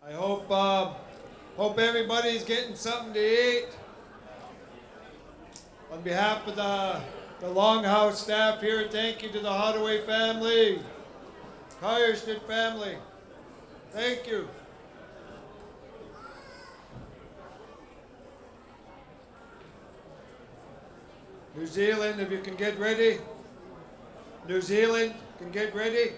I hope everybody's getting something to eat. On behalf of the Longhouse staff here, thank you to the Hottaway family, Kyersted family. Thank you. New Zealand, if you can get ready. New Zealand can get ready.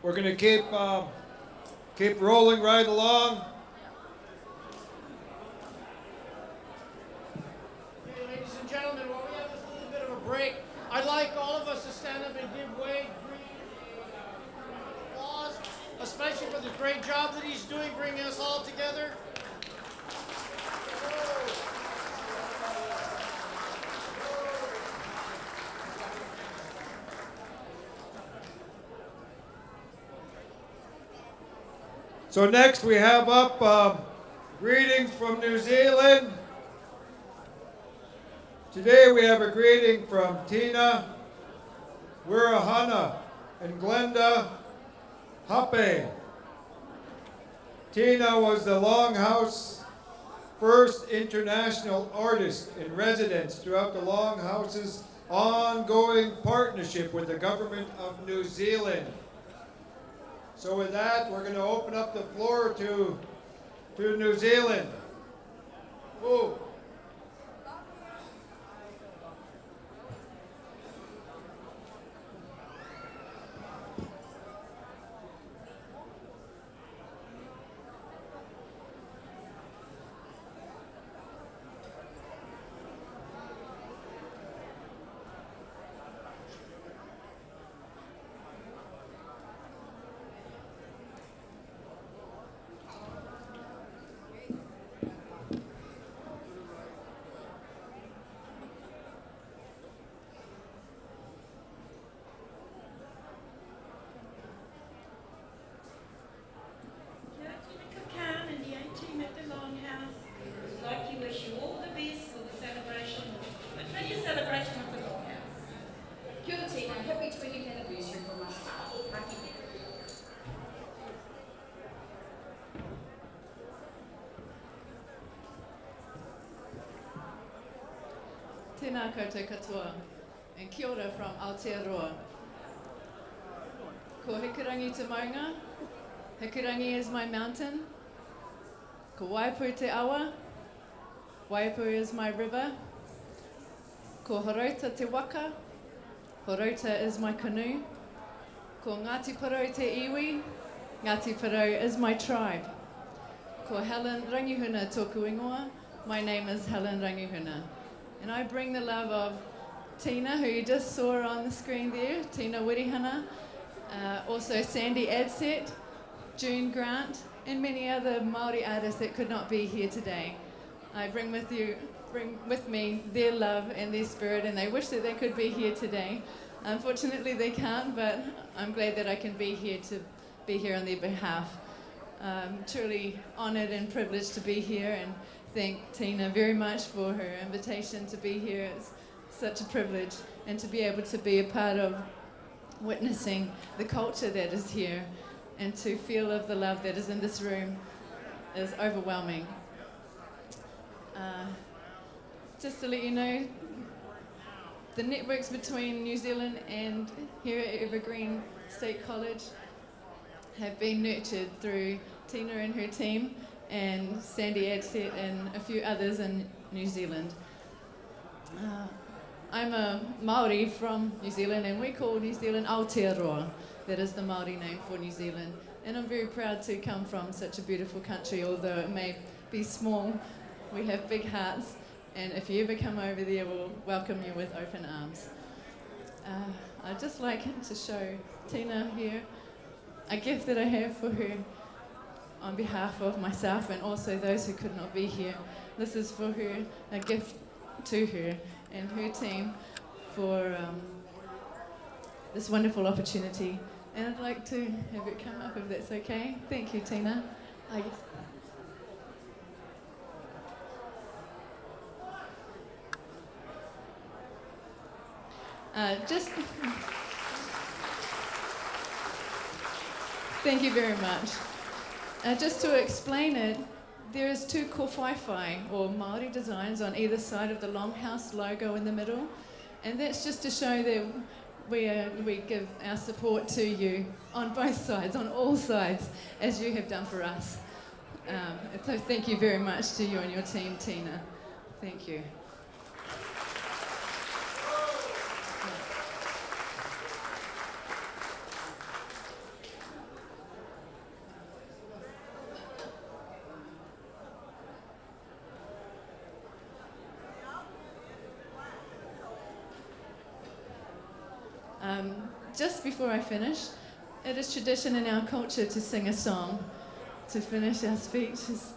We're going to keep rolling right along. Okay, ladies and gentlemen, while we have this little bit of a break, I'd like all of us to stand up and give Wade Green applause, especially for the great job that he's doing bringing us all together. So next we have up greetings from New Zealand. Today we have a greeting from Tina Wirahana and Glenda Hape. Tina was the Longhouse first international artist in residence throughout the Longhouse's ongoing partnership with the government of New Zealand. So with that, we're going to open up the floor to New Zealand. Ooh. And the A-team at the Longhouse. We'd like to wish you all the best for the celebration, the 20th celebration of the Longhouse. Kia ora Tina, happy 20th anniversary from us. Maki. Tēnā koutou katoa, and kia ora from Aotearoa. Ko Hikurangi te maunga, Hikurangi is my mountain. Ko Waipu te awa, Waipu is my river. Ko Horota te waka, Horota is my canoe. Ko Ngāti Porou te iwi, Ngāti Porou is my tribe. Ko Helen Rangihuna tōku ingoa, my name is Helen Rangihuna. And I bring the love of Tina, who you just saw on the screen there, Tina Wirihana, also Sandy Adset, June Grant, and many other Māori artists that could not be here today. I bring with me their love and their spirit, and they wish that they could be here today. Unfortunately, they can't, but I'm glad that I can be here on their behalf. Truly honoured and privileged to be here, and thank Tina very much for her invitation to be here. It's such a privilege, and to be able to be a part of witnessing the culture that is here, and to feel of the love that is in this room is overwhelming. Just to let you know, the networks between New Zealand and here at Evergreen State College have been nurtured through Tina and her team, and Sandy Adset and a few others in New Zealand. I'm a Māori from New Zealand, and we call New Zealand Aotearoa. That is the Māori name for New Zealand. And I'm very proud to come from such a beautiful country, although it may be small. We have big hearts, and if you ever come over there, we'll welcome you with open arms. I'd just like to show Tina here a gift that I have for her on behalf of myself and also those who could not be here. This is for her, a gift to her and her team for this wonderful opportunity. And I'd like to have it come up if that's okay. Thank you, Tina. Thank you very much. Just to explain it, there is 2 kōwhaiwhai, or Māori designs, on either side of the Longhouse logo in the middle. And that's just to show that we give our support to you on both sides, on all sides, as you have done for us. So thank you very much to you and your team, Tina. Thank you. Just before I finish, it is tradition in our culture to sing a song to finish our speeches.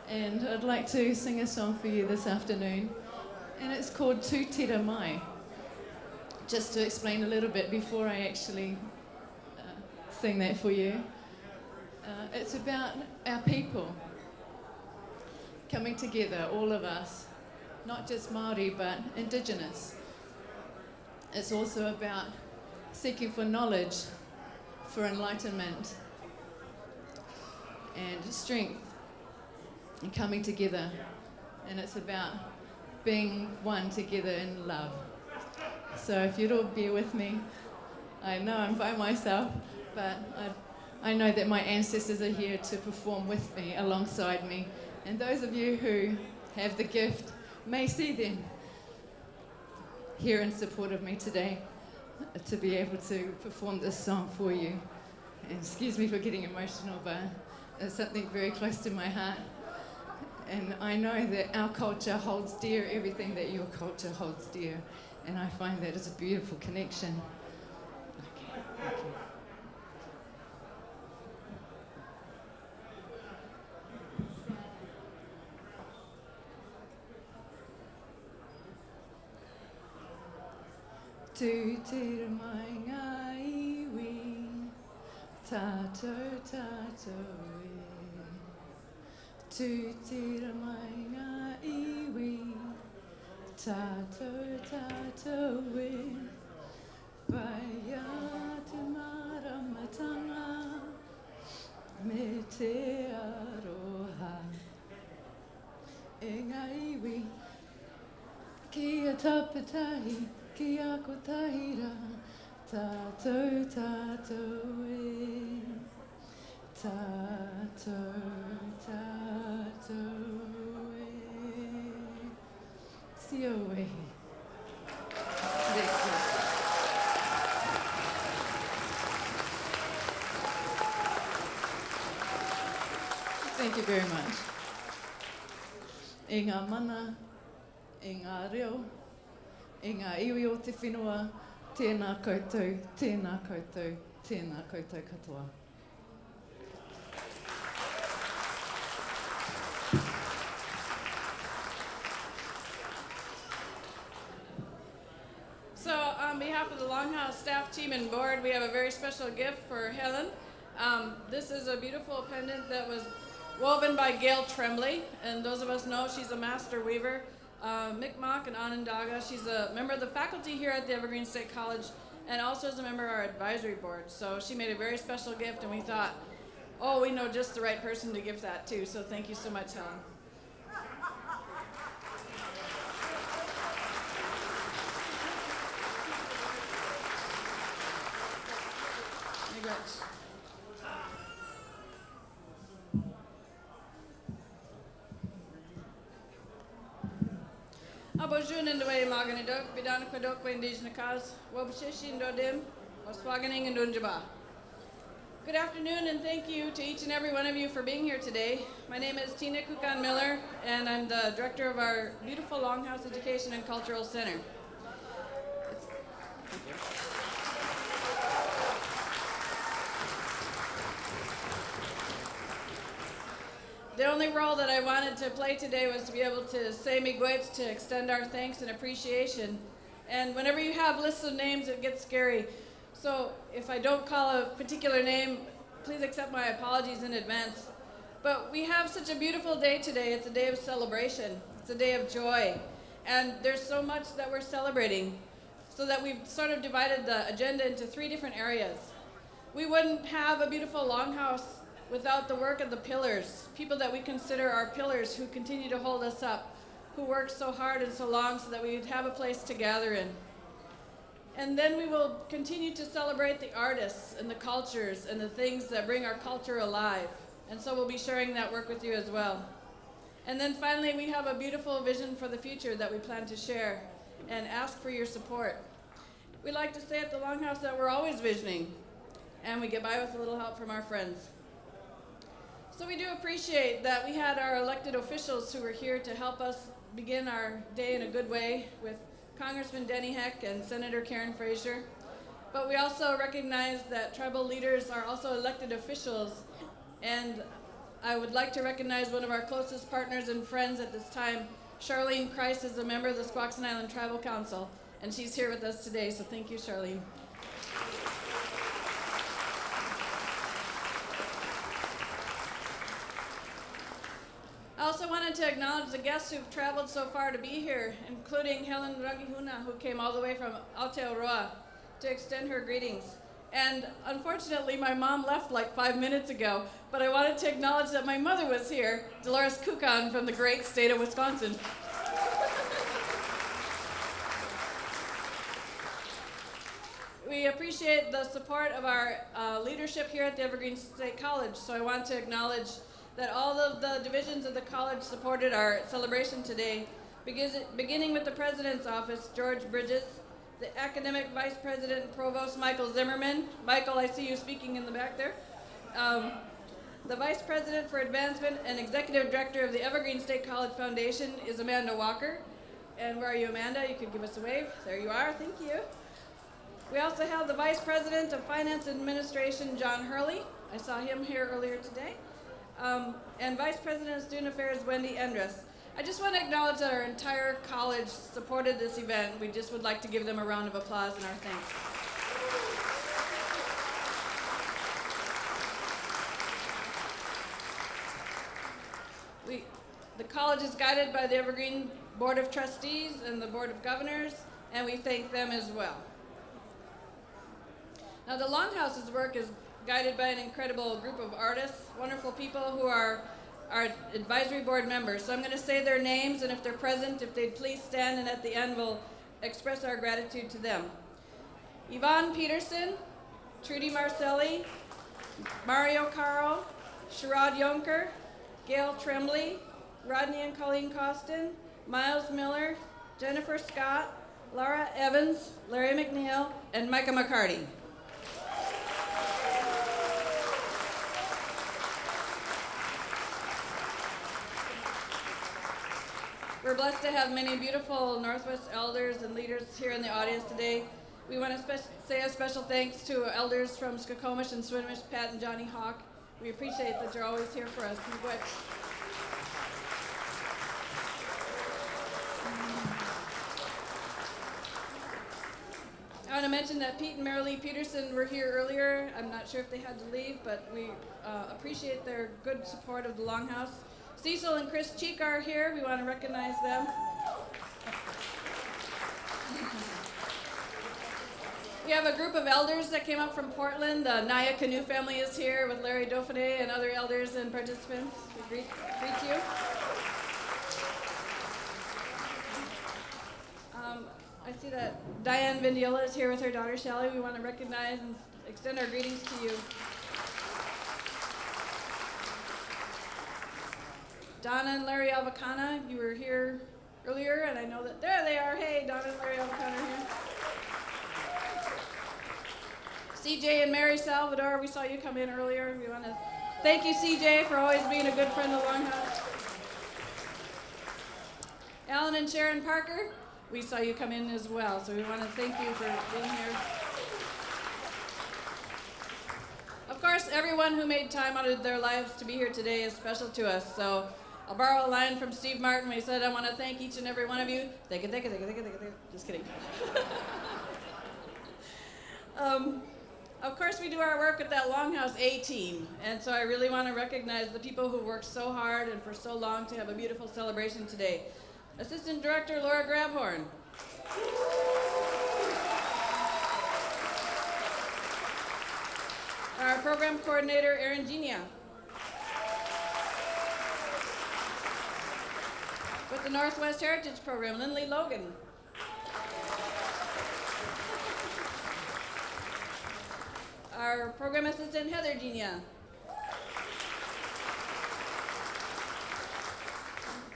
And I'd like to sing a song for you this afternoon. And it's called Tu Tira Mai. Just to explain a little bit before I actually sing that for you. It's about our people coming together, all of us, not just Māori, but Indigenous. It's also about seeking for knowledge, for enlightenment, and strength, and coming together. And it's about being one together in love. So if you'd all bear with me, I know I'm by myself, but I know that my ancestors are here to perform with me, alongside me. And those of you who have the gift may see them here in support of me today, to be able to perform this song for you. And excuse me for getting emotional, but it's something very close to my heart. And I know that our culture holds dear everything that your culture holds dear. And I find that it's a beautiful connection. Okay, thank you. Tu tira mai ngā iwi, tātou tātou e. Tu tira mai ngā iwi, tātou tātou e. Pai a te maramatanga, me te aroha. E ngā iwi, ki a tapatahi, ki a kotahira, tātou tātou e. Tātou tātou e. Sia oe. Thank you very much. E ngā mana, e ngā reo, e ngā iwi o te whenua, tēnā koutou, tēnā koutou, tēnā koutou katoa. So on behalf of the Longhouse staff team and board, we have a very special gift for Helen. This is a beautiful pendant that was woven by Gail Tremblay, and those of us know she's a master weaver. Mi'kmaq and Onondaga. She's a member of the faculty here at the Evergreen State College and also is a member of our advisory board. So she made a very special gift and we thought, oh, we know just the right person to give that to. So thank you so much, Helen. Congrats. Abojun and Dway Maganidok, Bidana Kodok, Indigenous Cause, Wabshishin Dodim, Waswaganing and Dunjaba. Good afternoon and thank you to each and every one of you for being here today. My name is Tina Kukan Miller and I'm the director of our beautiful Longhouse Education and Cultural Center. The only role that I wanted to play today was to be able to say miigwech, to extend our thanks and appreciation. And whenever you have lists of names, it gets scary. So if I don't call a particular name, please accept my apologies in advance. But we have such a beautiful day today. It's a day of celebration. It's a day of joy. And there's so much that we're celebrating, so that we've sort of divided the agenda into 3 different areas. We wouldn't have a beautiful Longhouse without the work of the pillars, people that we consider our pillars who continue to hold us up, who work so hard and so long so that we'd have a place to gather in. And then we will continue to celebrate the artists and the cultures and the things that bring our culture alive. And so we'll be sharing that work with you as well. And then finally, we have a beautiful vision for the future that we plan to share and ask for your support. We like to say at the Longhouse that we're always visioning, and we get by with a little help from our friends. So we do appreciate that we had our elected officials who were here to help us begin our day in a good way with Congressman Denny Heck and Senator Karen Frazier. But we also recognize that tribal leaders are also elected officials, and I would like to recognize one of our closest partners and friends at this time. Charlene Christ is a member of the Squaxin Island Tribal Council, and she's here with us today, so thank you, Charlene. I also wanted to acknowledge the guests who've traveled so far to be here, including Helen Ragihuna, who came all the way from Aotearoa to extend her greetings. And unfortunately, my mom left like 5 minutes ago, but I wanted to acknowledge that my mother was here, Dolores Kukan from the great state of Wisconsin. We appreciate the support of our leadership here at the Evergreen State College, so I want to acknowledge that all of the divisions of the college supported our celebration today, beginning with the President's Office, George Bridges, the Academic Vice President and Provost, Michael Zimmerman. Michael, I see you speaking in the back there. The Vice President for Advancement and Executive Director of the Evergreen State College Foundation is Amanda Walker. And where are you, Amanda? You could give us a wave. There you are, thank you. We also have the Vice President of Finance and Administration, John Hurley. I saw him here earlier today. And Vice President of Student Affairs, Wendy Endress. I just want to acknowledge that our entire college supported this event. We just would like to give them a round of applause and our thanks. The college is guided by the Evergreen Board of Trustees and the Board of Governors, and we thank them as well. Now, the Longhouse's work is guided by an incredible group of artists, wonderful people who are our advisory board members. So I'm going to say their names, and if they're present, if they'd please stand, and at the end we'll express our gratitude to them. Yvonne Peterson, Trudy Marcelli, Mario Caro, Sherrod Yonker, Gail Tremblay, Rodney and Colleen Costin, Miles Miller, Jennifer Scott, Laura Evans, Larry McNeil, and Micah McCarty. We're blessed to have many beautiful Northwest elders and leaders here in the audience today. We want to say a special thanks to elders from Skokomish and Swinomish, Pat and Johnny Hawk. We appreciate that you're always here for us. I want to mention that Pete and Marilee Peterson were here earlier. I'm not sure if they had to leave, but we appreciate their good support of the Longhouse. Cecil and Chris Cheek are here. We want to recognize them. We have a group of elders that came up from Portland. The Naya Canoe family is here with Larry Dauphiné and other elders and participants. We greet you. I see that Diane Vindiola is here with her daughter Shelley. We want to recognize and extend our greetings to you. Donna and Larry Avacana, you were here earlier, and I know that there they are. Hey, Donna and Larry Avacana are here. CJ and Mary Salvador, we saw you come in earlier. We want to thank you, CJ, for always being a good friend of Longhouse. Alan and Sharon Parker, we saw you come in as well, so we want to thank you for being here. Of course, everyone who made time out of their lives to be here today is special to us, so I'll borrow a line from Steve Martin when he said, I want to thank each and every one of you. Thank you. Just kidding. Of course, we do our work with that Longhouse A-team, and so I really want to recognize the people who worked so hard and for so long to have a beautiful celebration today. Assistant Director Laura Grabhorn. Our program coordinator, Erin Genia. With the Northwest Heritage Program, Lindley Logan. Our program assistant, Heather Genia.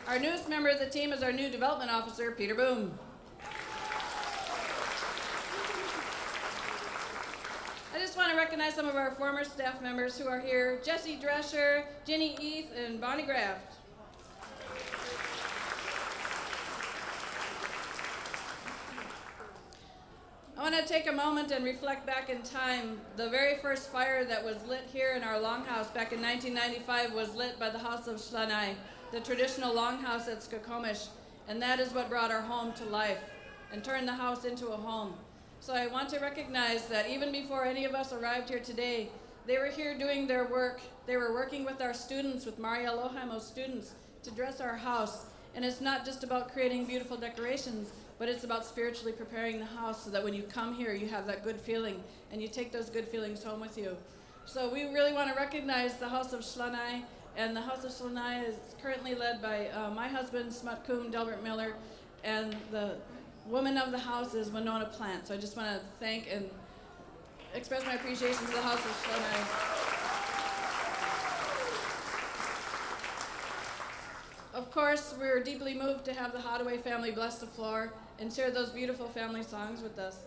Our newest member of the team is our new development officer, Peter Boom. I just want to recognize some of our former staff members who are here: Jessie Drescher, Jenny Eath, and Bonnie Graft. I want to take a moment and reflect back in time. The very first fire that was lit here in our Longhouse back in 1995 was lit by the House of Shlanai, the traditional Longhouse at Skokomish, and that is what brought our home to life and turned the house into a home. So I want to recognize that even before any of us arrived here today, they were here doing their work. They were working with our students, with Maria Lohaimo's students, to dress our house. And it's not just about creating beautiful decorations, but it's about spiritually preparing the house so that when you come here, you have that good feeling, and you take those good feelings home with you. So we really want to recognize the House of Shlanai, and the House of Shlanai is currently led by my husband, Smut Kum Delbert Miller, and the woman of the house is Winona Plant. So I just want to thank and express my appreciation to the House of Shlanai. Of course, we're deeply moved to have the Hadaway family bless the floor and share those beautiful family songs with us.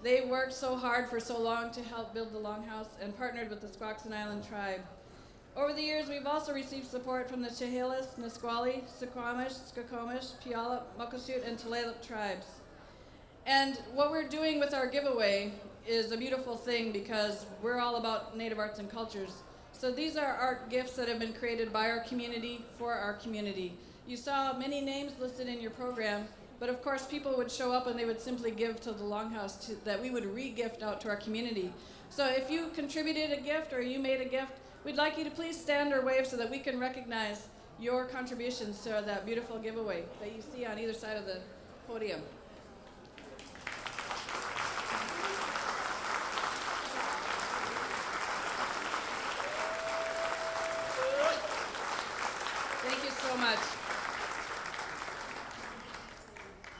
They worked so hard for so long to help build the Longhouse and partnered with the Squaxin Island tribe. Over the years, we've also received support from the Chehalis, Nisqually, Suquamish, Skokomish, Puyallup, Muckleshoot, and Tulalip tribes. And what we're doing with our giveaway is a beautiful thing because we're all about Native arts and cultures. So these are art gifts that have been created by our community for our community. You saw many names listed in your program, but of course people would show up and they would simply give to the Longhouse that we would re-gift out to our community. So if you contributed a gift or you made a gift, we'd like you to please stand or wave so that we can recognize your contributions to that beautiful giveaway that you see on either side of the podium. Thank you so much.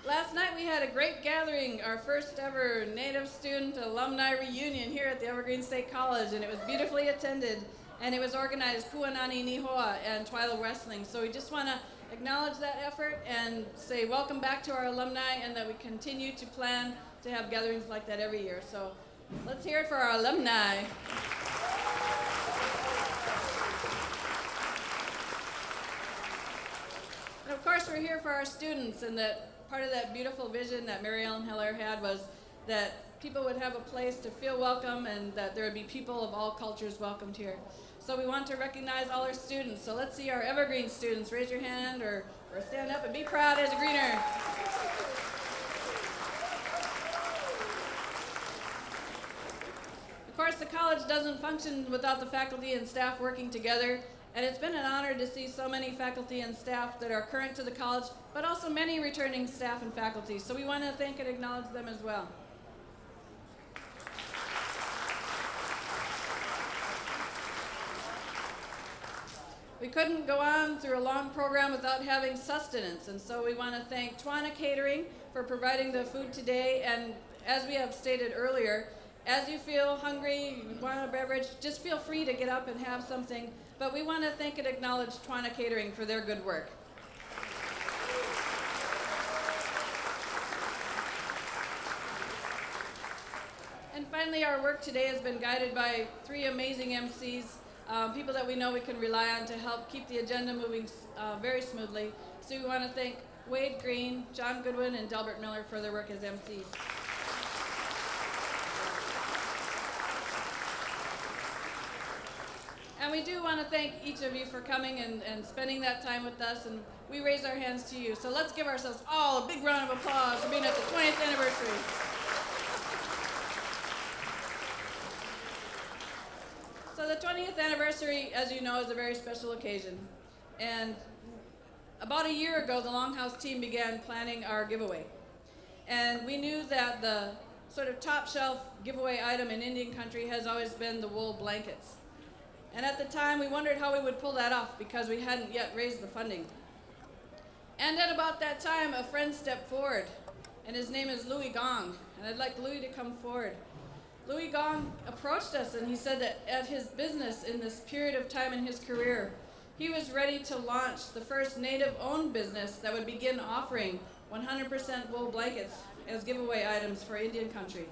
Last night we had a great gathering, our first ever Native student alumni reunion here at the Evergreen State College, and it was beautifully attended, and it was organized Puanani Nihoa and Twyla Wrestling. So we just want to acknowledge that effort and say welcome back to our alumni, and that we continue to plan to have gatherings like that every year. So let's hear it for our alumni. And of course, we're here for our students, and that part of that beautiful vision that Mary Ellen Heller had was that people would have a place to feel welcome and that there would be people of all cultures welcomed here. So we want to recognize all our students. So let's see our Evergreen students. Raise your hand or stand up and be proud as a greener. Of course, the college doesn't function without the faculty and staff working together. And it's been an honor to see so many faculty and staff that are current to the college, but also many returning staff and faculty. So we want to thank and acknowledge them as well. We couldn't go on through a long program without having sustenance, and so we want to thank Twana Catering for providing the food today. And as we have stated earlier, as you feel hungry, you want a beverage, just feel free to get up and have something. But we want to thank and acknowledge Twana Catering for their good work. And finally, our work today has been guided by three amazing MCs, people that we know we can rely on to help keep the agenda moving very smoothly. So we want to thank Wade Green, John Goodwin, and Delbert Miller for their work as MCs. And we do want to thank each of you for coming and spending that time with us, and we raise our hands to you. So let's give ourselves all a big round of applause for being at the 20th anniversary. So the 20th anniversary, as you know, is a very special occasion. And about a year ago, the Longhouse team began planning our giveaway. And we knew that the sort of top shelf giveaway item in Indian country has always been the wool blankets. And at the time, we wondered how we would pull that off because we hadn't yet raised the funding. And at about that time, a friend stepped forward, and his name is Louis Gong, and I'd like Louis to come forward. Louis Gong approached us, and he said that at his business in this period of time in his career, he was ready to launch the first native-owned business that would begin offering 100% wool blankets as giveaway items for Indian country.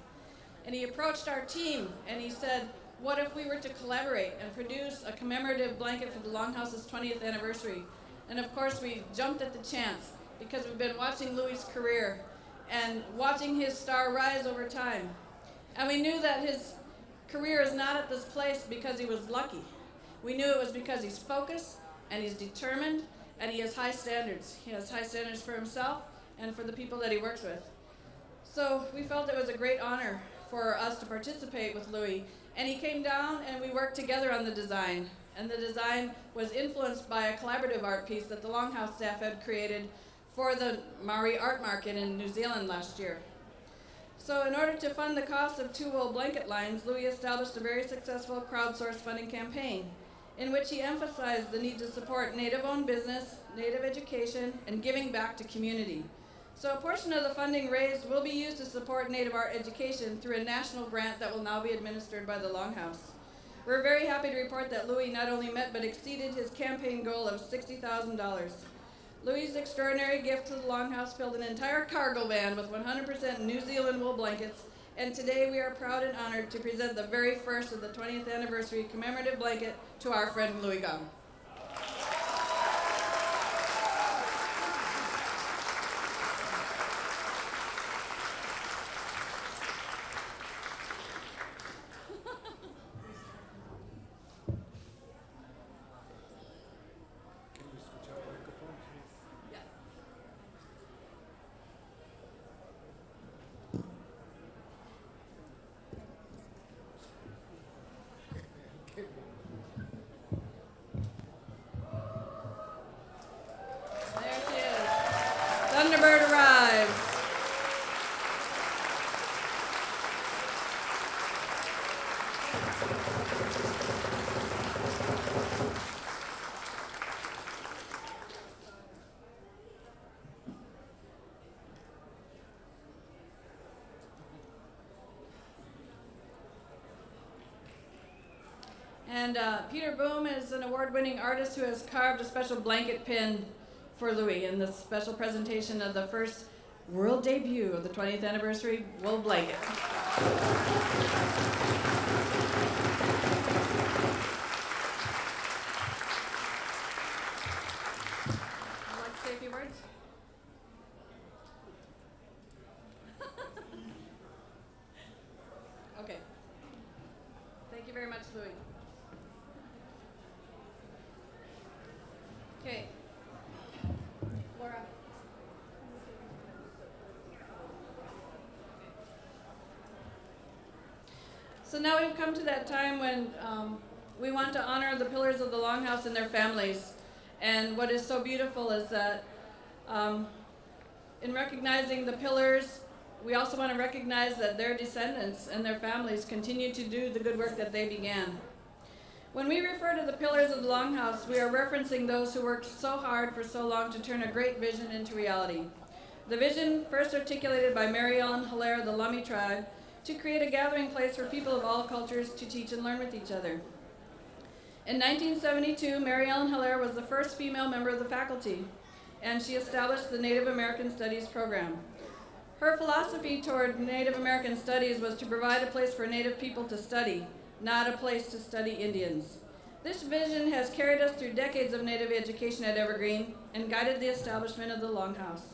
And he approached our team, and he said, what if we were to collaborate and produce a commemorative blanket for the Longhouse's 20th anniversary? And of course, we jumped at the chance because we've been watching Louis' career and watching his star rise over time. And we knew that his career is not at this place because he was lucky. We knew it was because he's focused and he's determined and he has high standards. He has high standards for himself and for the people that he works with. So we felt it was a great honor for us to participate with Louis. And he came down and we worked together on the design. And the design was influenced by a collaborative art piece that the Longhouse staff had created for the Maori Art Market in New Zealand last year. So in order to fund the cost of 2 wool blanket lines, Louis established a very successful crowdsourced funding campaign in which he emphasized the need to support Native-owned business, Native education, and giving back to community. So a portion of the funding raised will be used to support Native art education through a national grant that will now be administered by the Longhouse. We're very happy to report that Louis not only met but exceeded his campaign goal of $60,000. Louis' extraordinary gift to the Longhouse filled an entire cargo van with 100% New Zealand wool blankets, and today we are proud and honored to present the very first of the 20th anniversary commemorative blanket to our friend Louis Gong. Thunderbird arrives. And Peter Boom is an award-winning artist who has carved a special blanket pin for Louis in this special presentation of the first world debut of the 20th anniversary wool blanket. Would you like to say a few words? Okay. Thank you very much, Louis. Okay. Laura. So now we've come to that time when we want to honor the pillars of the Longhouse and their families. And what is so beautiful is that in recognizing the pillars, we also want to recognize that their descendants and their families continue to do the good work that they began. When we refer to the pillars of the Longhouse, we are referencing those who worked so hard for so long to turn a great vision into reality. The vision, first articulated by Mary Ellen Hilaire of the Lummi tribe, to create a gathering place for people of all cultures to teach and learn with each other. In 1972, Mary Ellen Hilaire was the first female member of the faculty, and she established the Native American Studies program. Her philosophy toward Native American studies was to provide a place for Native people to study, not a place to study Indians. This vision has carried us through decades of Native education at Evergreen and guided the establishment of the Longhouse.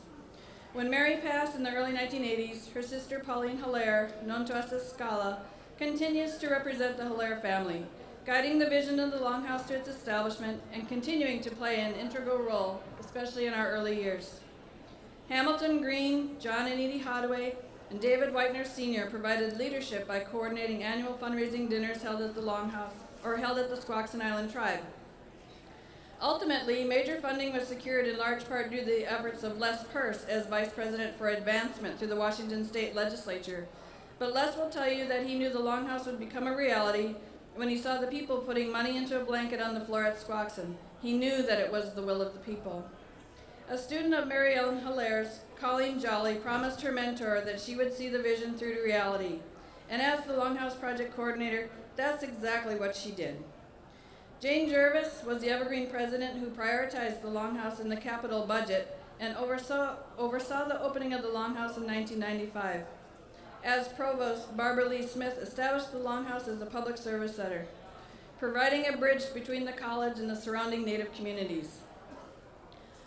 When Mary passed in the early 1980s, her sister Pauline Hilaire, known to us as Scala, continues to represent the Hilaire family, guiding the vision of the Longhouse to its establishment and continuing to play an integral role, especially in our early years. Hamilton Green, John and Edie Hadaway, and David Whitener Sr. provided leadership by coordinating annual fundraising dinners held at the Longhouse, or held at the Squaxin Island tribe. Ultimately, major funding was secured in large part due to the efforts of Les Perce as Vice President for Advancement through the Washington State Legislature. But Les will tell you that he knew the Longhouse would become a reality when he saw the people putting money into a blanket on the floor at Squaxin. He knew that it was the will of the people. A student of Mary Ellen Hilaire's, Colleen Jolly, promised her mentor that she would see the vision through to reality. And as the Longhouse project coordinator, that's exactly what she did. Jane Jervis was the Evergreen president who prioritized the Longhouse in the capital budget and oversaw the opening of the Longhouse in 1995. As provost, Barbara Lee Smith established the Longhouse as a public service center, providing a bridge between the college and the surrounding Native communities.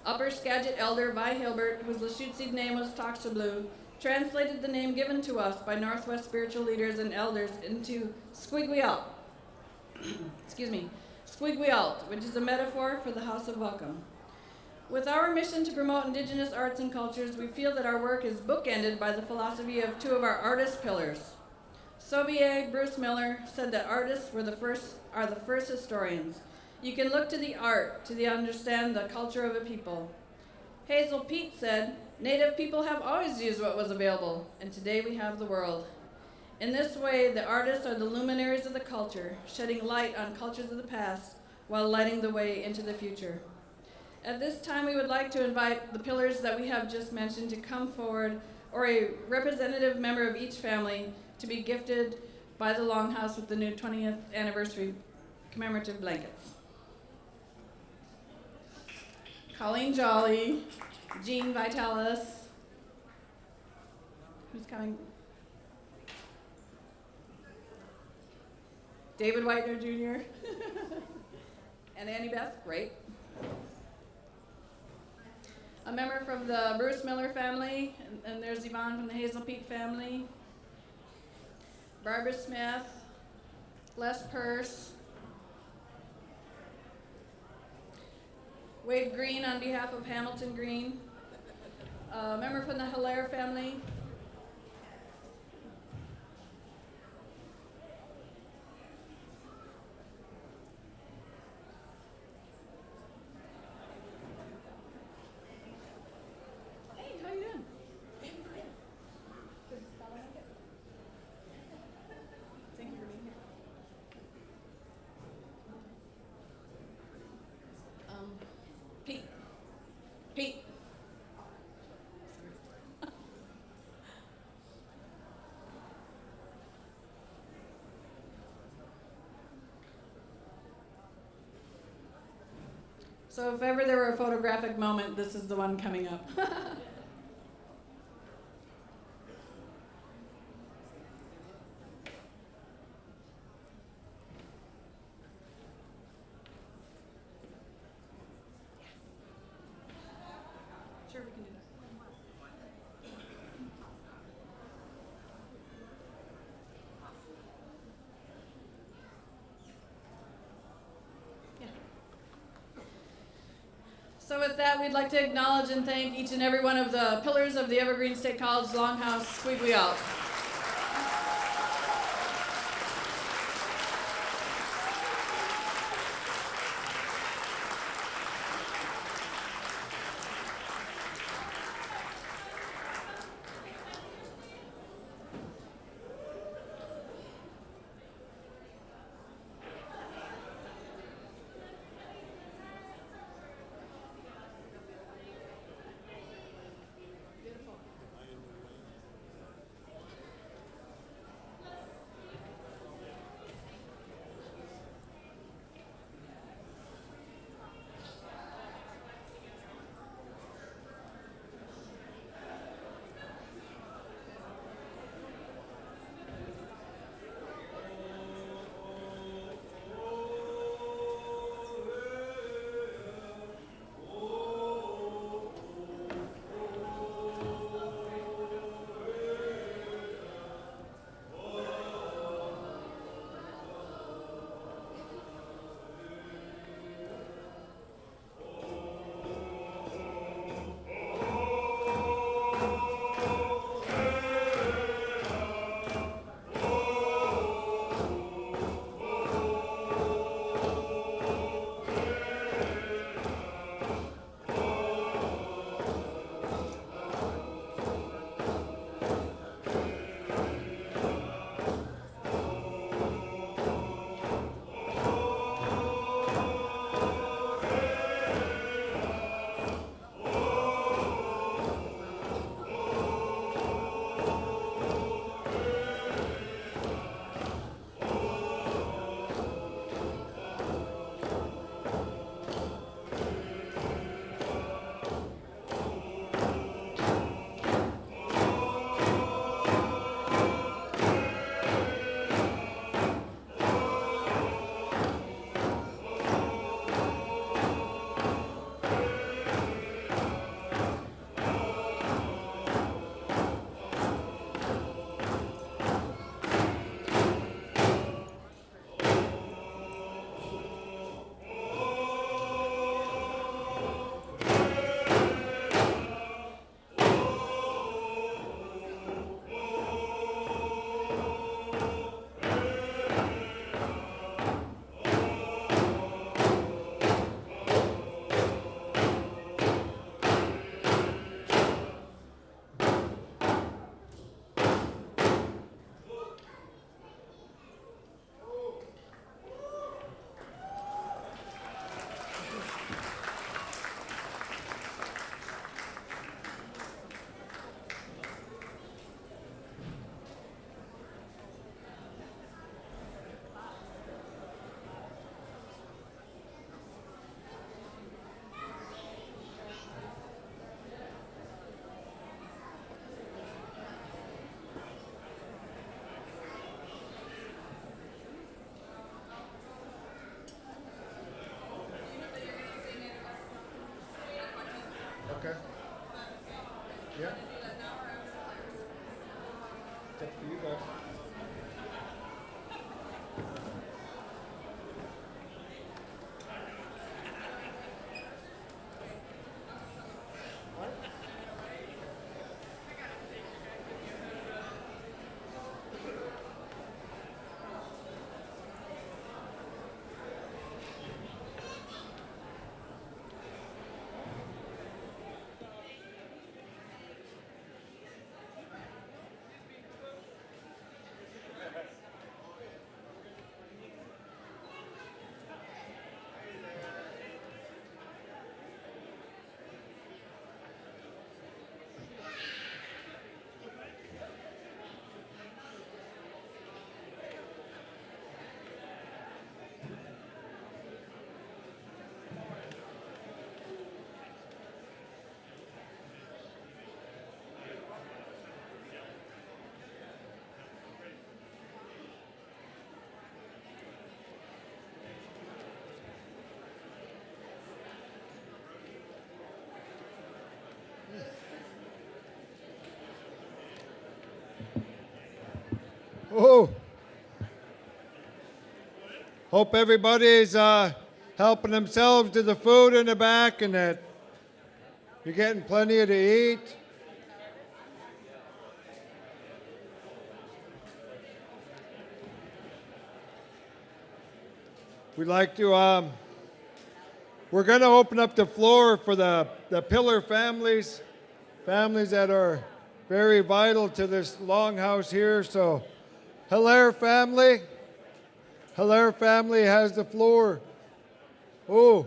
Upper Skagit elder Vi Hilbert, whose Lushootseed name was Toxablu, translated the name given to us by Northwest spiritual leaders and elders into Squigwialt, Squigwialt, which is a metaphor for the House of Welcome. With our mission to promote Indigenous arts and cultures, we feel that our work is bookended by the philosophy of two of our artist pillars. Sobier Bruce Miller said that artists are the first historians. You can look to the art to understand the culture of a people. Hazel Pete said, Native people have always used what was available, and today we have the world. In this way, the artists are the luminaries of the culture, shedding light on cultures of the past while lighting the way into the future. At this time, we would like to invite the pillars that we have just mentioned to come forward, or a representative member of each family to be gifted by the Longhouse with the new 20th anniversary commemorative blankets. Colleen Jolly, Jean Vitalis, who's coming? David Whitener Jr. and Annie Beth, great. A member from the Bruce Miller family, and there's Yvonne from the Hazel Pete family. Barbara Smith, Les Purse, Wade Green on behalf of Hamilton Green. A member from the Hilaire family. Pete. So if ever there were a photographic moment, this is the one coming up. Sure, we can do that. Yeah. So with that, we'd like to acknowledge and thank each and every one of the pillars of the Evergreen State College Longhouse Squigwialt. Okay. Yeah. It's up to you guys. Oh, hope everybody's helping themselves to the food in the back and that you're getting plenty to eat. We'd like to, we're going to open up the floor for the pillar families, families that are very vital to this Longhouse here. So, Hilaire family has the floor. Oh.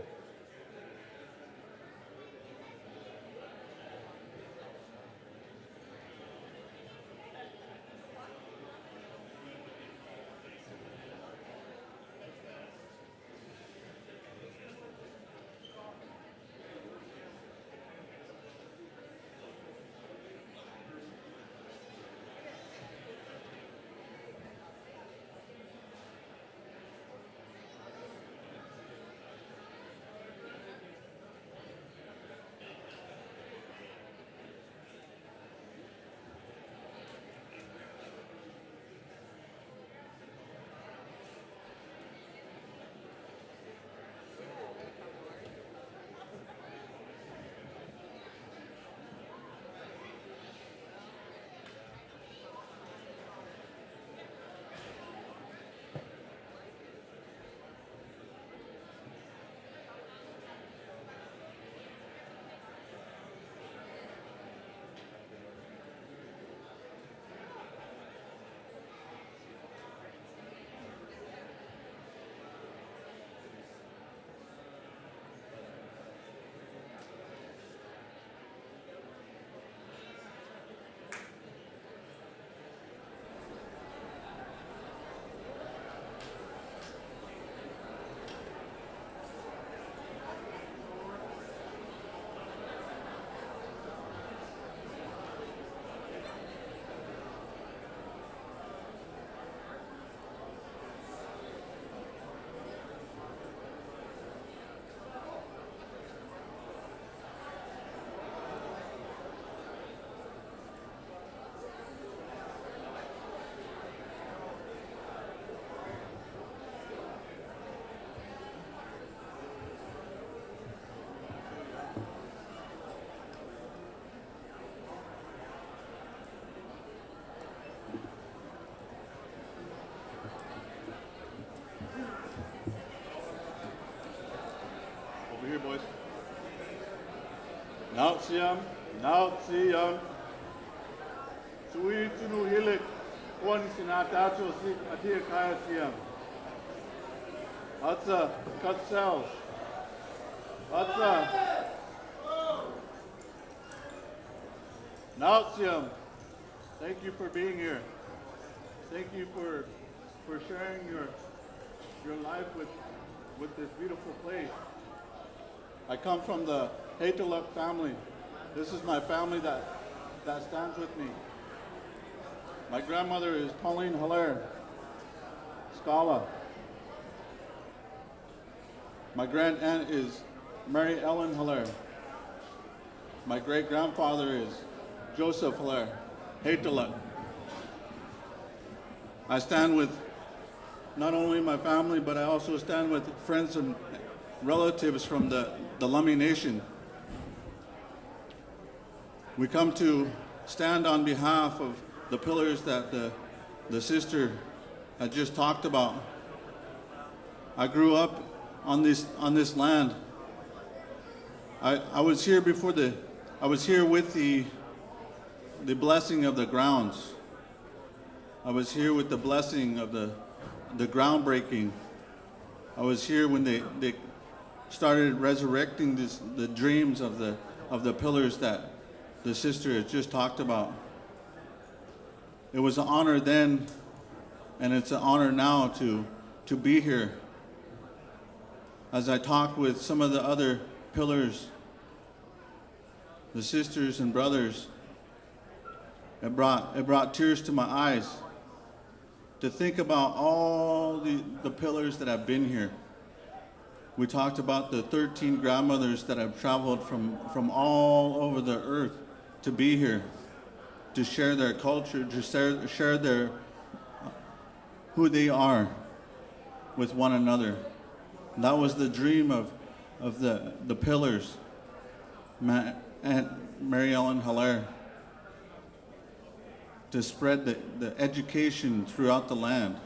Over here, boys. Nautsiam, Nautsiam. Sui tunu hilik, one sinatacho si atir kayasiam. Atza, cut cells. Atza. Nautsiam. Thank you for being here. Thank you for sharing your life with this beautiful place. I come from the Haytaluk family. This is my family that stands with me. My grandmother is Pauline Hilaire, Scala. My grand aunt is Mary Ellen Hilaire. My great-grandfather is Joseph Hilaire, Hatelet. I stand with not only my family, but I also stand with friends and relatives from the Lummi Nation. We come to stand on behalf of the pillars that the sister had just talked about. I grew up on this land. I was here with the blessing of the grounds. I was here with the blessing of the groundbreaking. I was here when they started resurrecting the dreams of the pillars that the sister had just talked about. It was an honor then, and it's an honor now to be here. As I talked with some of the other pillars, the sisters and brothers, it brought tears to my eyes to think about all the pillars that have been here. We talked about the 13 grandmothers that have traveled from all over the earth to be here, to share their culture, to share their who they are with one another. And that was the dream of the pillars, Aunt Mary Ellen Hilaire, to spread the education throughout the land.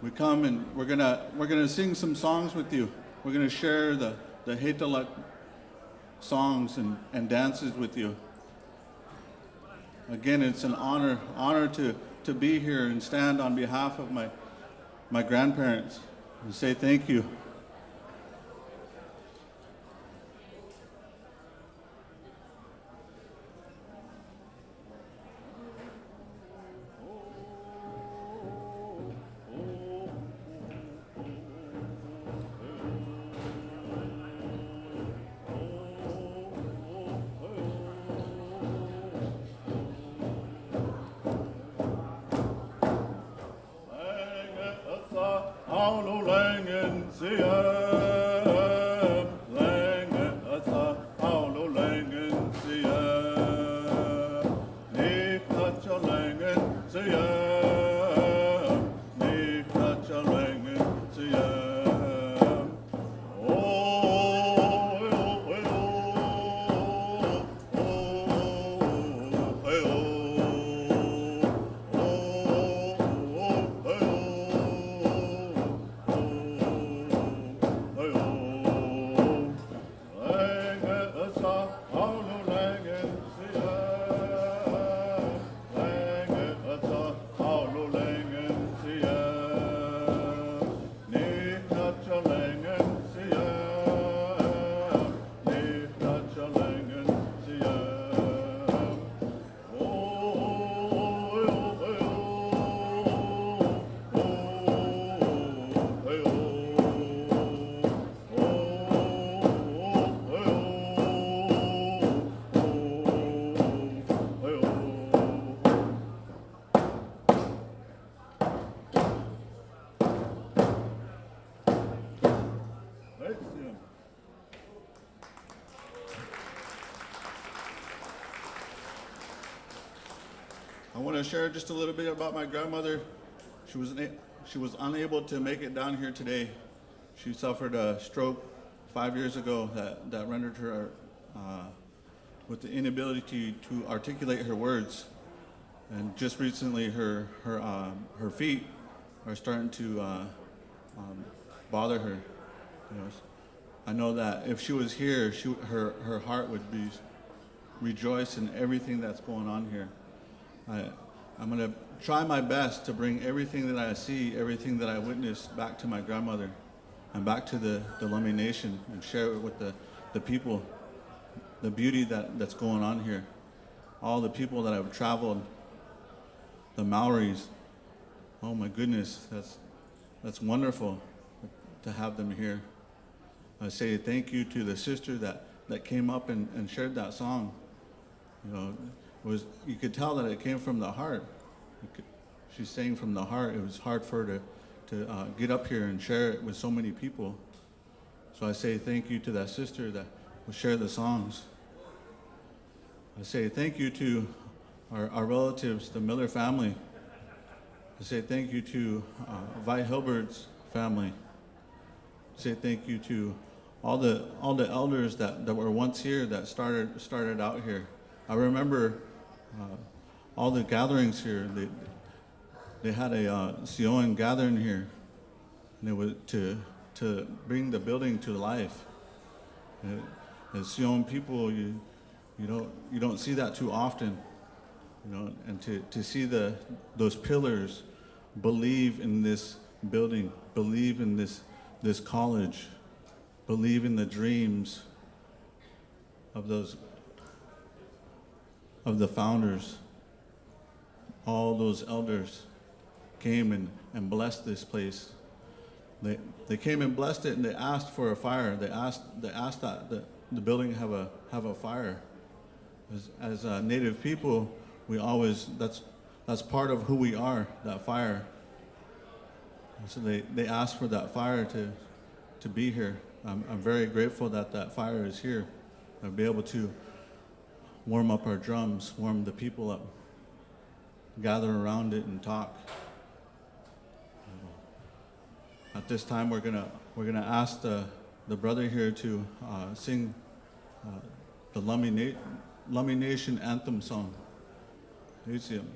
We come and we're gonna sing some songs with you. We're gonna share the Hatelet songs and dances with you. Again, it's an honor to be here and stand on behalf of my grandparents and say thank you. I want to share just a little bit about my grandmother. She was unable to make it down here today. She suffered a stroke 5 years ago that rendered her with the inability to articulate her words. And just recently, her feet are starting to bother her. You know, I know that if she was here, her heart would be rejoice in everything that's going on here. I'm going to try my best to bring everything that I see, everything that I witnessed back to my grandmother and back to the Lummi Nation and share it with the people, the beauty that's going on here. All the people that have traveled, the Maoris, oh my goodness, that's wonderful to have them here. I say thank you to the sister that came up and shared that song. You know, you could tell that it came from the heart. She sang from the heart. It was hard for her to get up here and share it with so many people. So I say thank you to that sister share the songs. I say thank you to our relatives, the Miller family. I say thank you to Vi Hilbert's family. I say thank you to all the elders that were once here, that started out here. I remember all the gatherings here. They had a Sion gathering here, and it was to bring the building to life. As Sion people, you don't see that too often, and to see those pillars believe in this building, believe in this college, believe in the dreams of the founders. All those elders came and blessed this place. They came and blessed it, and they asked for a fire. They asked that the building have a fire. As Native people, we always that's part of who we are, that fire. And so they asked for that fire to be here. I'm very grateful that fire is here. I'll be able to warm up our drums, warm the people up, gather around it and talk. At this time, we're gonna ask the brother here to sing the Lummi Nation anthem song. Lucian.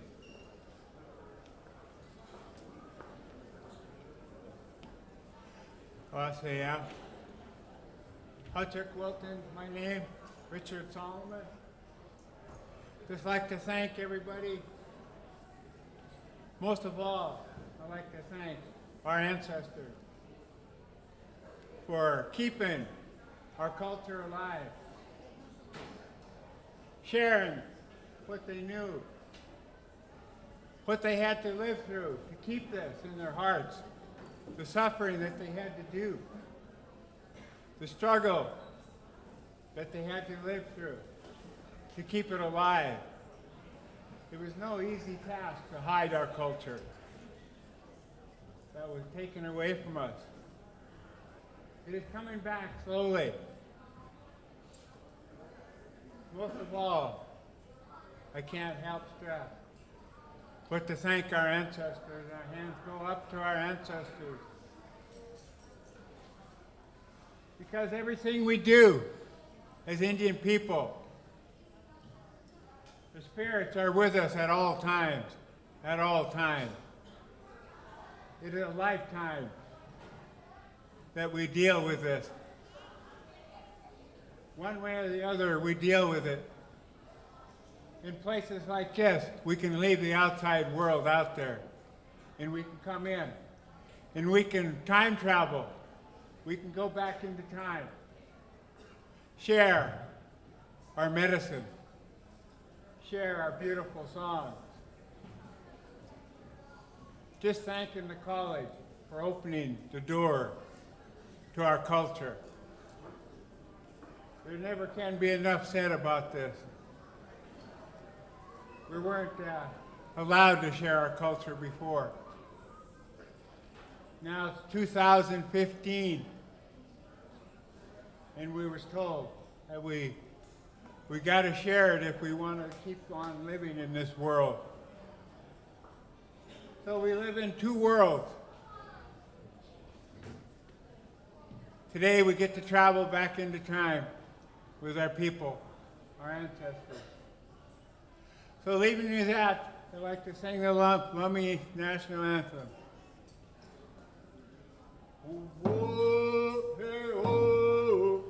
Wasaya. Hutchuk Wilton, my name, Richard Solomon. Just like to thank everybody. Most of all, I'd like to thank our ancestors for keeping our culture alive, sharing what they knew, what they had to live through to keep this in their hearts, the suffering that they had to do, the struggle that they had to live through to keep it alive. It was no easy task to hide our culture that was taken away from us. It is coming back slowly. Most of all, I can't help stress, but to thank our ancestors. Our hands go up to our ancestors. Because everything we do as Indian people, the spirits are with us at all times, at all times. It is a lifetime that we deal with this. One way or the other, we deal with it. In places like this, we can leave the outside world out there, and we can come in, and we can time travel. We can go back into time, share our medicine, share our beautiful songs. Just thanking the college for opening the door to our culture. There never can be enough said about this. We weren't allowed to share our culture before. Now it's 2015, and we were told that we got to share it if we want to keep on living in this world. So we live in two worlds. Today we get to travel back into time with our people, our ancestors. So leaving with that, I'd like to sing the Lummi National Anthem. Creole,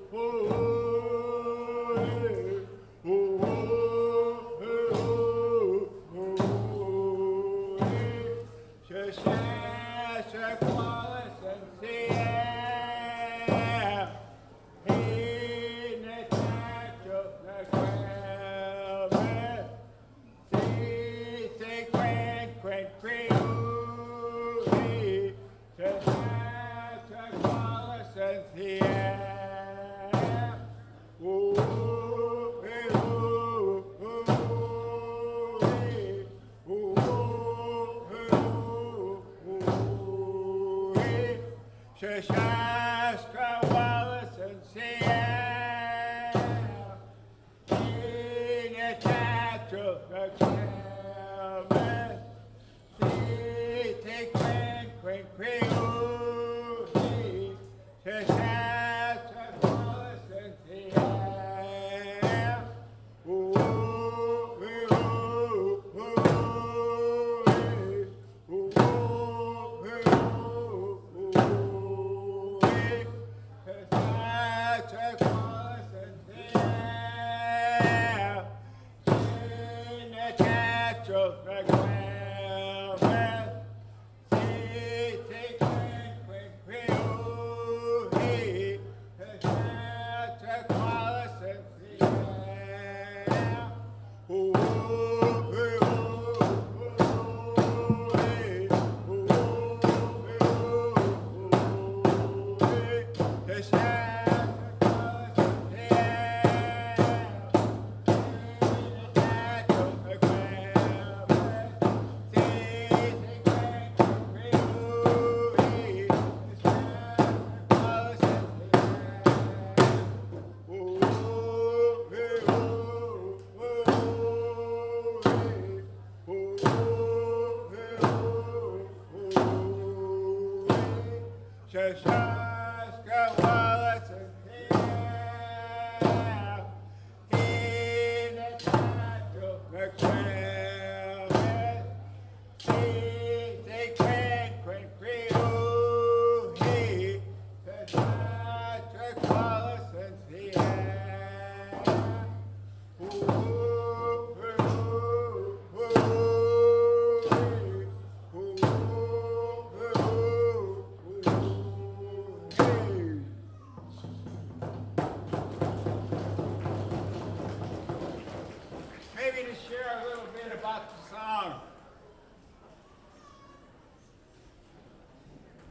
Maybe to share a little bit about the song.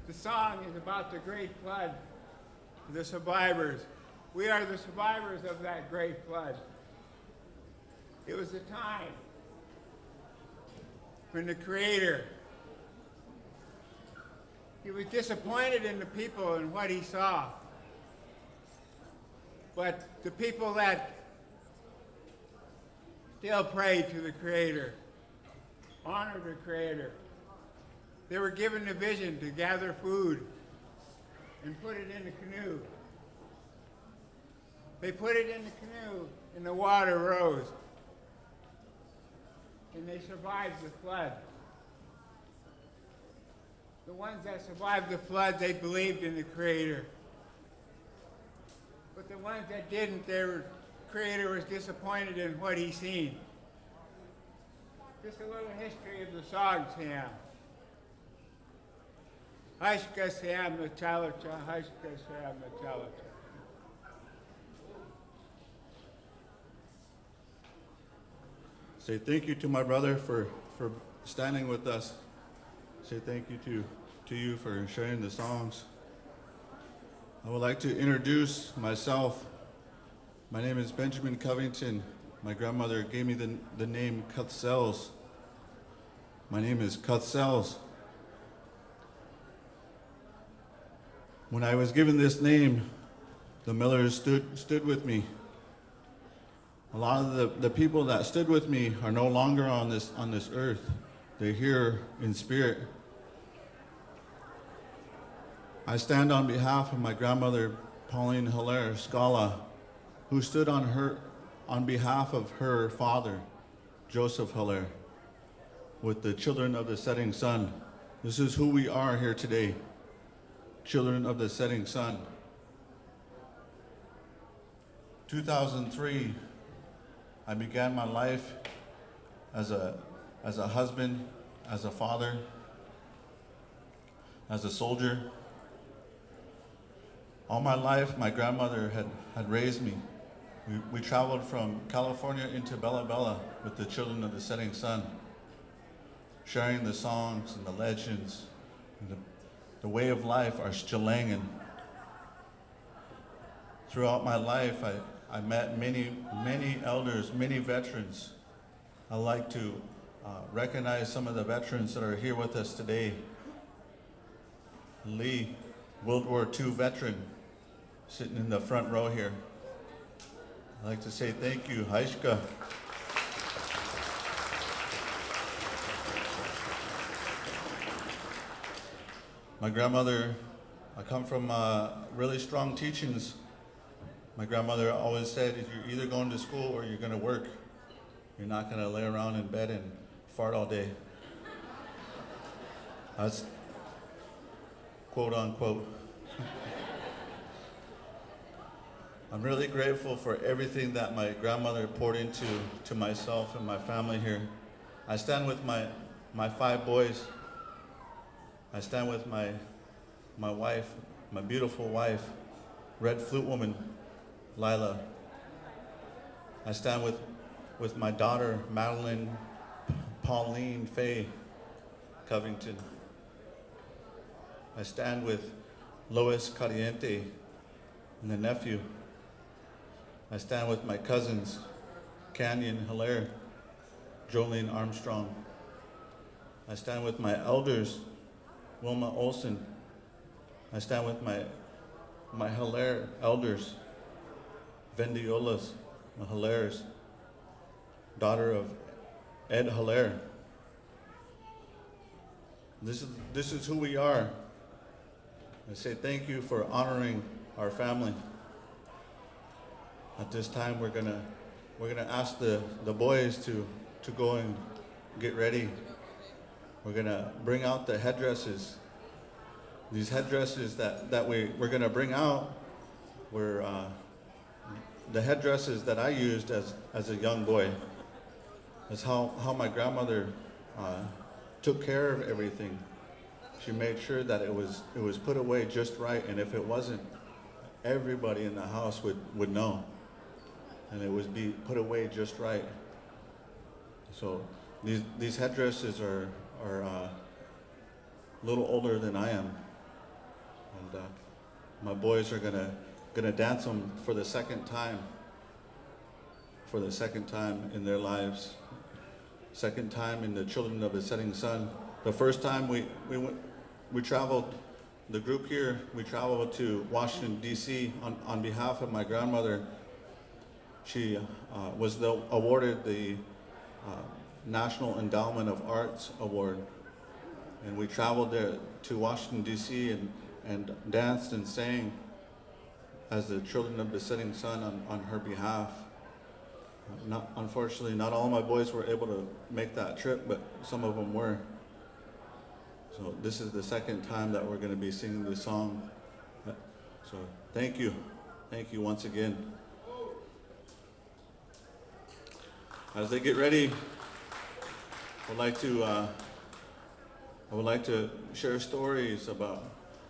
The song is about the great flood, the survivors. We are the survivors of that great flood. It was a time when the Creator, he was disappointed in the people and what he saw. But the people that still prayed to the Creator, honored the Creator, they were given the vision to gather food and put it in the canoe. They put it in the canoe and the water rose. And they survived the flood. The ones that survived the flood, they believed in the Creator. But the ones that didn't, their Creator was disappointed in what he seen. Just a little history of the song, Sam. Hashka Sam the Chalacha, Hashka Sam the Chalacha. Say thank you to my brother for standing with us. Say thank you to you for sharing the songs. I would like to introduce myself. My name is Benjamin Covington. My grandmother gave me the name Cuthsells. My name is Cuthsells. When I was given this name, the Millers stood with me. A lot of the people that stood with me are no longer on this earth. They're here in spirit. I stand on behalf of my grandmother, Pauline Hilaire Scala, who stood on behalf of her father, Joseph Hilaire, with the children of the setting sun. This is who we are here today, children of the setting sun. 2003, I began my life as a husband, as a father, as a soldier. All my life, my grandmother had raised me. We traveled from California into Bella Bella with the children of the setting sun, sharing the songs and the legends, and the way of life, our Stilangen. Throughout my life, I met many elders, many veterans. I'd like to recognize some of the veterans that are here with us today. Lee, World War II veteran, sitting in the front row here. I'd like to say thank you, Haishka. My grandmother, I come from really strong teachings. My grandmother always said, if you're either going to school or you're going to work, you're not going to lay around in bed and fart all day. That's quote unquote. I'm really grateful for everything that my grandmother poured into myself and my family here. I stand with my 5 boys. I stand with my wife, my beautiful wife, Red Flute Woman, Lila. I stand with my daughter, Madeline Pauline Faye Covington. I stand with Lois Caliente and the nephew. I stand with my cousins, Canyon Hilaire, Jolene Armstrong. I stand with my elders, Wilma Olson. I stand with my Hilaire elders, Vendiolas, my Hilaire's daughter of Ed Hilaire. This is who we are. I say thank you for honoring our family. At this time, we're gonna ask the boys to go and get ready. We're gonna bring out the headdresses. These headdresses that we're gonna bring out were the headdresses that I used as a young boy. That's how my grandmother took care of everything. She made sure that it was put away just right, and if it wasn't, everybody in the house would know, and it would be put away just right. So these headdresses are a little older than I am, and my boys are gonna dance them for the second time in their lives, second time in the Children of the Setting Sun. The first time we traveled, the group here, we traveled to Washington, D.C. on behalf of my grandmother. She was awarded the National Endowment of Arts Award. And we traveled there to Washington, D.C. and danced and sang as the Children of the Setting Sun on her behalf. Unfortunately, not all my boys were able to make that trip, but some of them were. So this is the second time that we're going to be singing this song. So thank you once again. As they get ready, I would like to share stories about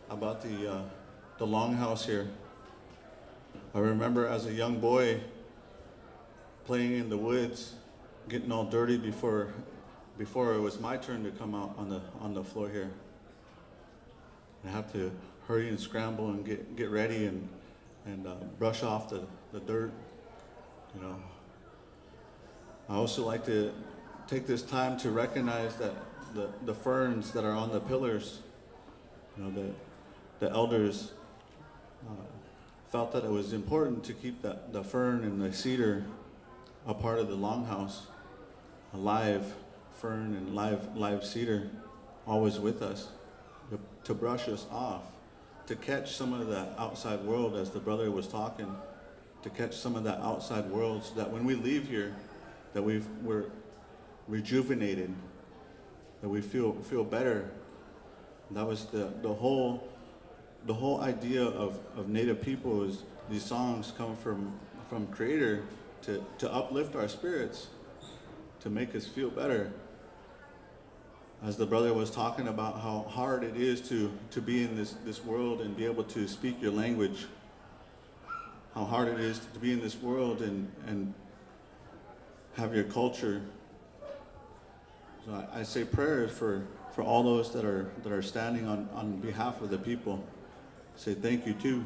the Longhouse here. I remember as a young boy playing in the woods, getting all dirty before it was my turn to come out on the floor here. I have to hurry and scramble and get ready and brush off the dirt, you know. I also like to take this time to recognize that the ferns that are on the pillars, you know, the elders felt that it was important to keep the fern and the cedar a part of the Longhouse, a live fern and live cedar always with us, to brush us off, to catch some of that outside world, as the brother was talking, to catch some of that outside world, so that when we leave here, that we're rejuvenated, that we feel better. And that was the whole idea of Native people, is these songs come from Creator to uplift our spirits, to make us feel better. As the brother was talking about how hard it is to be in this world and be able to speak your language, how hard it is to be in this world and have your culture. So I say prayers for all those that are standing on behalf of the people. Say thank you too.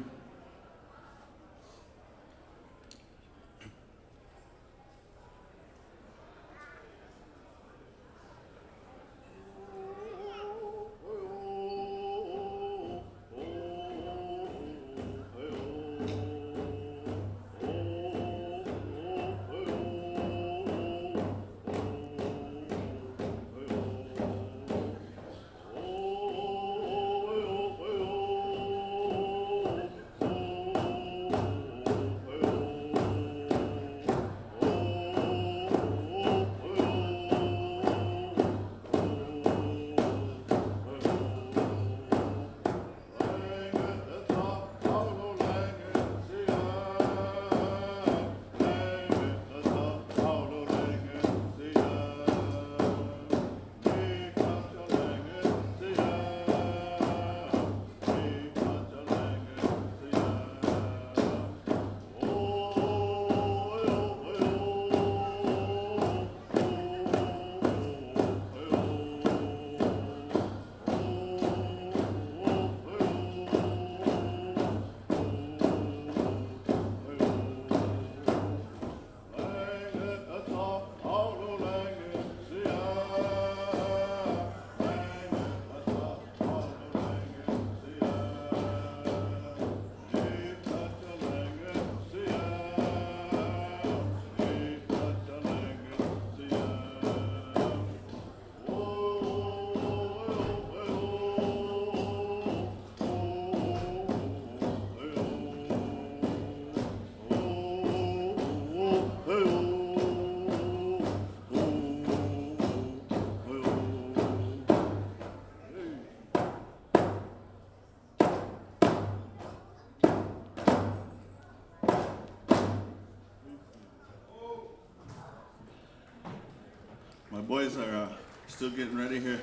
boys are still getting ready here.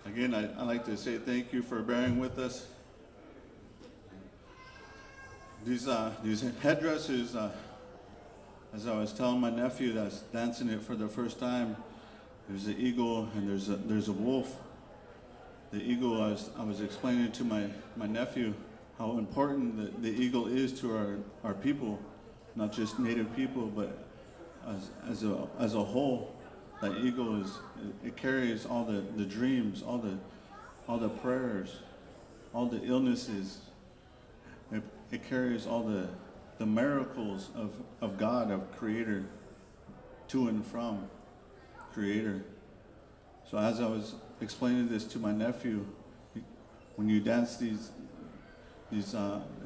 Again, I'd like to say thank you for bearing with us. These headdresses, as I was telling my nephew that's dancing it for the first time, there's an eagle and there's a wolf. The eagle, I was explaining to my nephew how important the eagle is to our people, not just Native people, but as a whole. That eagle it carries all the dreams, all the prayers, all the illnesses. It carries all the miracles of God, of Creator, to and from Creator. So as I was explaining this to my nephew, when you dance these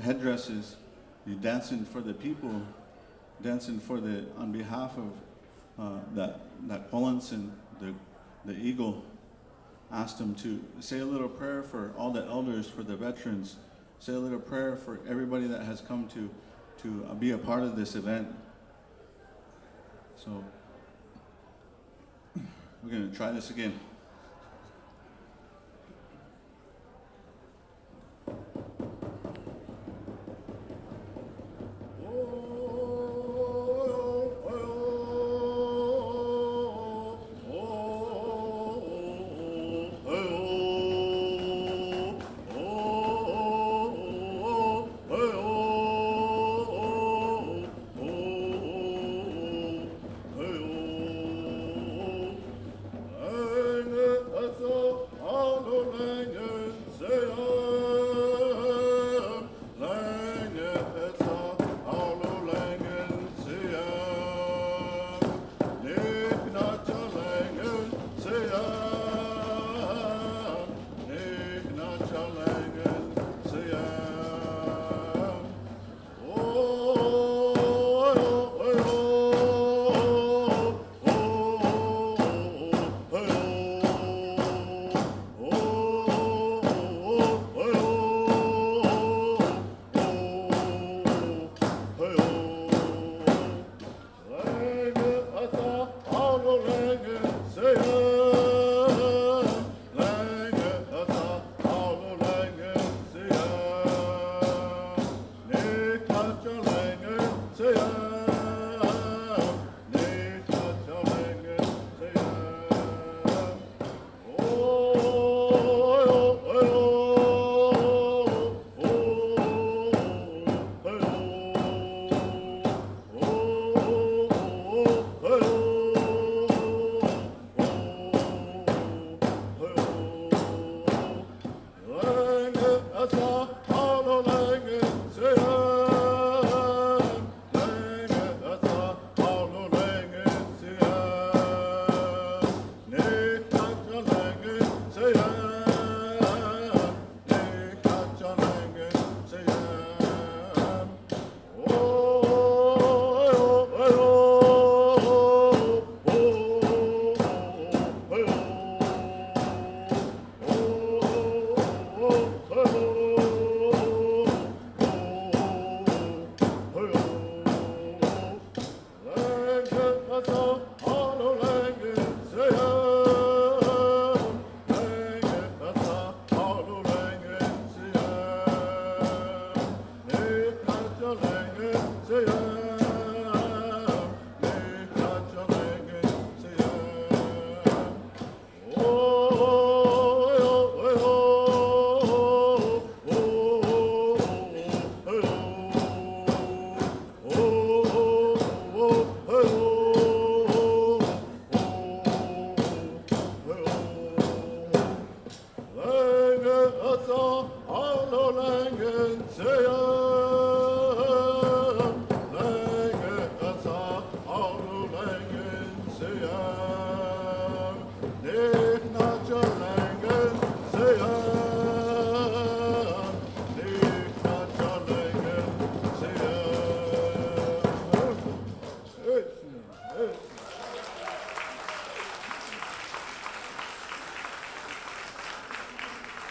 headdresses, you're dancing for the people, dancing on behalf of that Polanson, the eagle, asked him to say a little prayer for all the elders, for the veterans, say a little prayer for everybody that has come to be a part of this event. So we're going to try this again.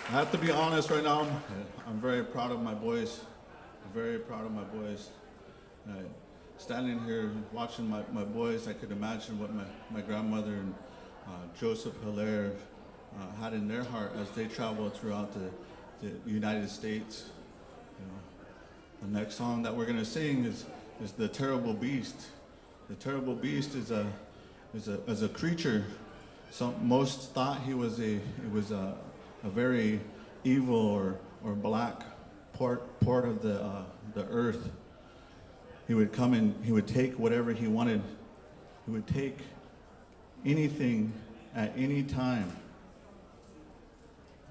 I have to be honest right now. I'm very proud of my boys. I'm very proud of my boys. standing here watching my boys, I could imagine what my grandmother and Joseph Hilaire had in their heart as they traveled throughout the United States. You know, the next song that we're going to sing is The Terrible Beast. The Terrible Beast is a creature. Most thought he was a very evil or black part of the earth. He would come and he would take whatever he wanted. He would take anything at any time.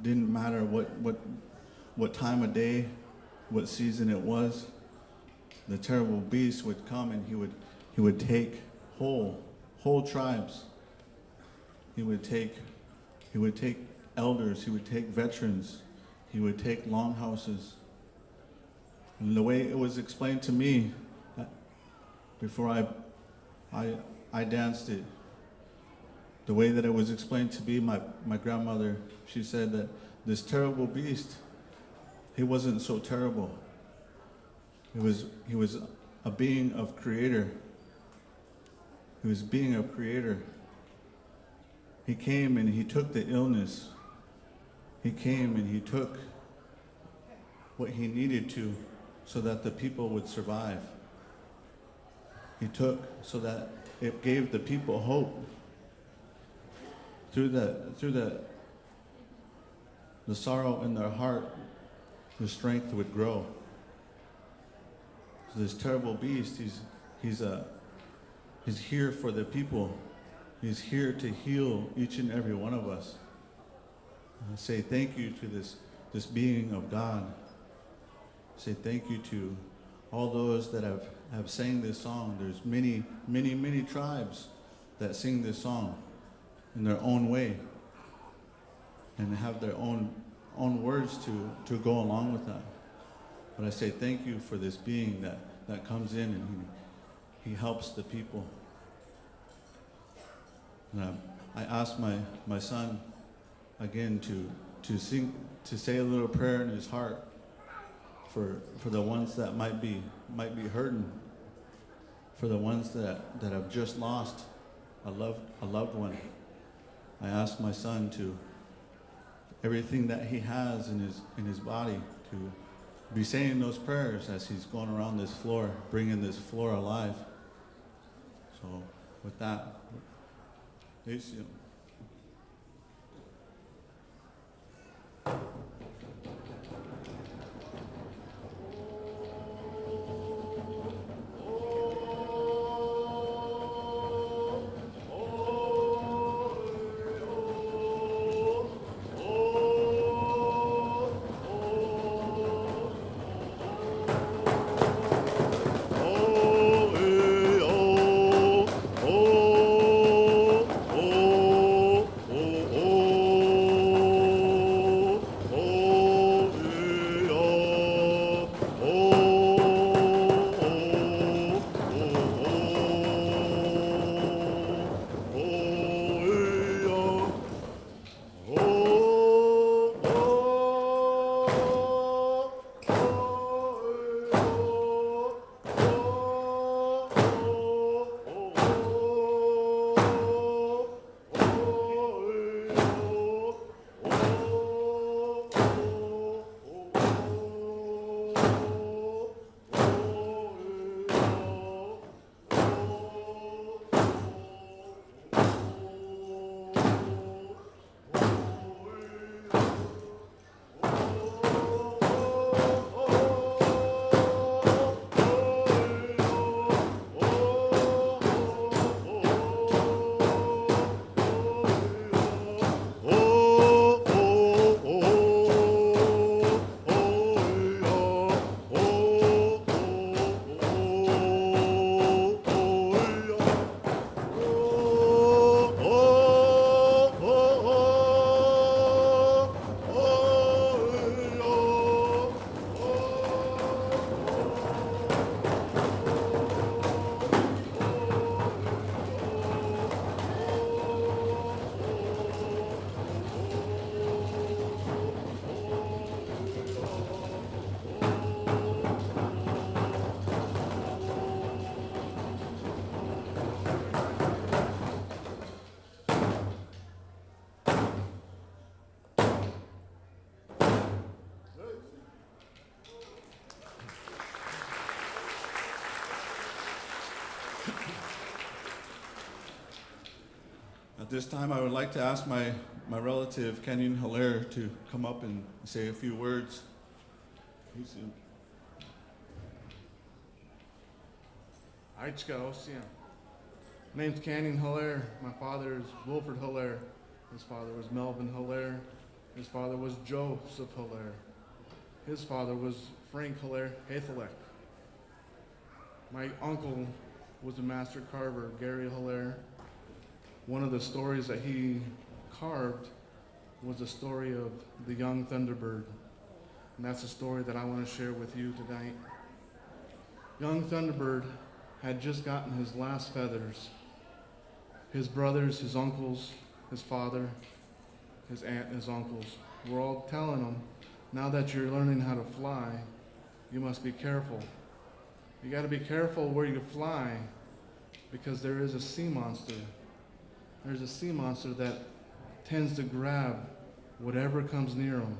Didn't matter what time of day, what season it was. The terrible beast would come and he would take whole tribes. He would take elders, he would take veterans, he would take longhouses. And the way it was explained to me before I danced it, the way that it was explained to me, my grandmother, she said that this terrible beast, he wasn't so terrible. He was a being of creator. He was being a creator. He came and he took the illness. He came and he took what he needed to so that the people would survive. He took so that it gave the people hope. Through the sorrow in their heart, the strength would grow. So this terrible beast, he's here for the people. He's here to heal each and every one of us. I say thank you to this being of God. I say thank you to all those that have sang this song. There's many tribes that sing this song in their own way and have their own words to go along with that. But I say thank you for this being that comes in and he helps the people. And I asked my son again to say a little prayer in his heart for the ones that might be hurting, for the ones that have just lost a loved one. I asked my son to everything that he has in his body to be saying those prayers as he's going around this floor, bringing this floor alive. So with that, Lucio. At this time, I would like to ask my relative, Kenyon Hilaire, to come up and say a few words. Aichka Osia. Name's Canyon Hilaire. My father is Wilford Hilaire. His father was Melvin Hilaire. His father was Joseph Hilaire. His father was Frank Hilaire Hathalek. My uncle was a master carver, Gary Hilaire. One of the stories that he carved was the story of the young Thunderbird. And that's a story that I want to share with you tonight. Young Thunderbird had just gotten his last feathers. His brothers, his uncles, his father, his aunt, his uncles were all telling him, now that you're learning how to fly, you must be careful. You got to be careful where you fly, because there is a sea monster. There's a sea monster that tends to grab whatever comes near him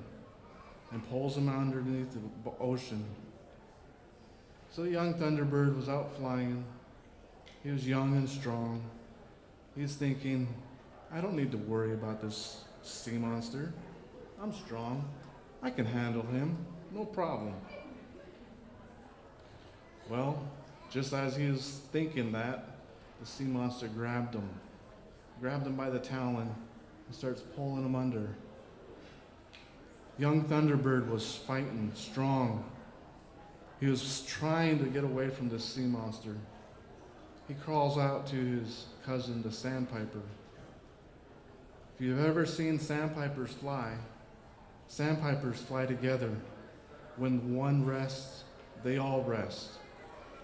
and pulls him underneath the ocean. So the young Thunderbird was out flying. He was young and strong. He's thinking, I don't need to worry about this sea monster. I'm strong. I can handle him. No problem. Well, just as he was thinking that, the sea monster grabbed him by the talon, and starts pulling him under. Young Thunderbird was fighting, strong. He was trying to get away from this sea monster. He crawls out to his cousin, the sandpiper. If you've ever seen sandpipers fly together. When one rests, they all rest.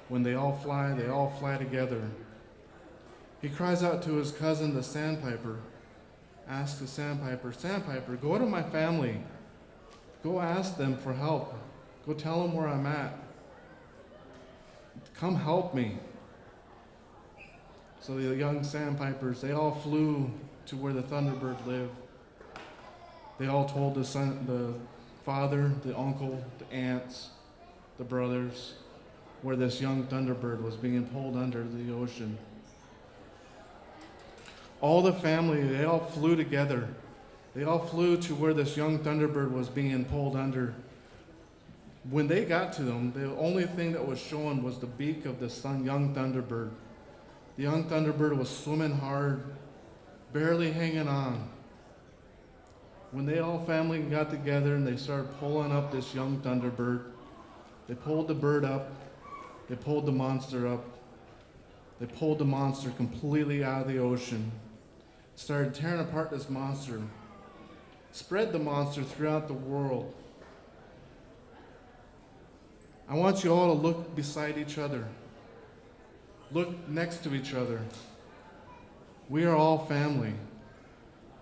When they all fly together. He cries out to his cousin, the sandpiper, asks the sandpiper, Sandpiper, go to my family. Go ask them for help. Go tell them where I'm at. Come help me. So the young sandpipers, they all flew to where the Thunderbird lived. They all told the father, the uncle, the aunts, the brothers, where this young Thunderbird was being pulled under the ocean. All the family, they all flew together. They all flew to where this young Thunderbird was being pulled under. When they got to them, the only thing that was showing was the beak of the young Thunderbird. The young Thunderbird was swimming hard, barely hanging on. When they all family got together and they started pulling up this young Thunderbird, they pulled the bird up, they pulled the monster up, they pulled the monster completely out of the ocean, started tearing apart this monster, spread the monster throughout the world. I want you all to look beside each other. Look next to each other. We are all family.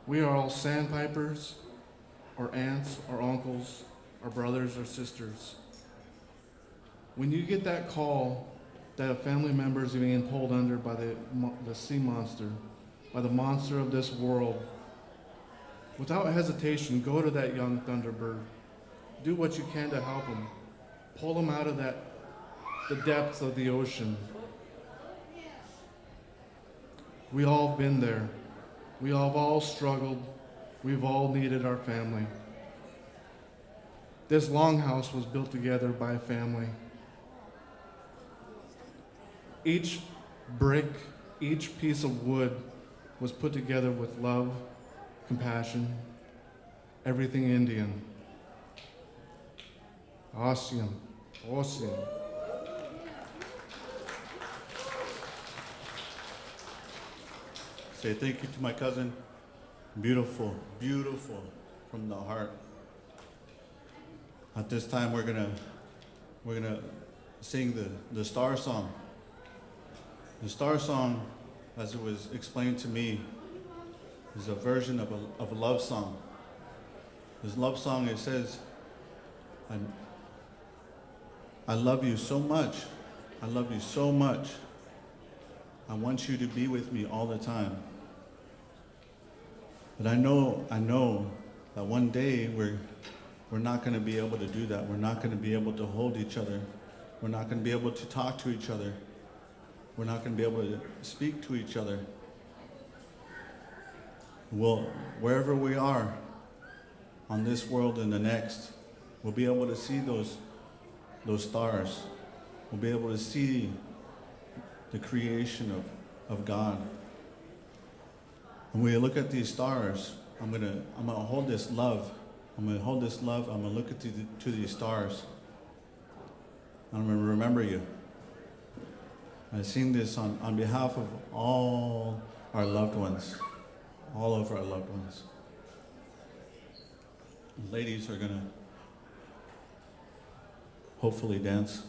We are all sandpipers, or aunts, or uncles, or brothers, or sisters. When you get that call that a family member is being pulled under by the sea monster, by the monster of this world, without hesitation, go to that young Thunderbird. Do what you can to help him. Pull him out of the depths of the ocean. We all been there. We have all struggled. We've all needed our family. This longhouse was built together by a family. Each brick, each piece of wood was put together with love, compassion, everything Indian. Awesome. Awesome. Say thank you to my cousin. Beautiful, beautiful from the heart. At this time, we're gonna sing the Star Song. The Star Song, as it was explained to me, is a version of a love song. This love song, it says, I love you so much. I love you so much. I want you to be with me all the time. But I know that one day we're not going to be able to do that. We're not going to be able to hold each other. We're not going to be able to talk to each other. We're not going to be able to speak to each other. Wherever we are on this world and the next, we'll be able to see those stars. We'll be able to see the creation of God. And when we look at these stars, I'm gonna hold this love. I'm gonna look to these stars. I'm gonna remember you. I sing this on behalf of all our loved ones. All of our loved ones. Ladies are gonna hopefully dance.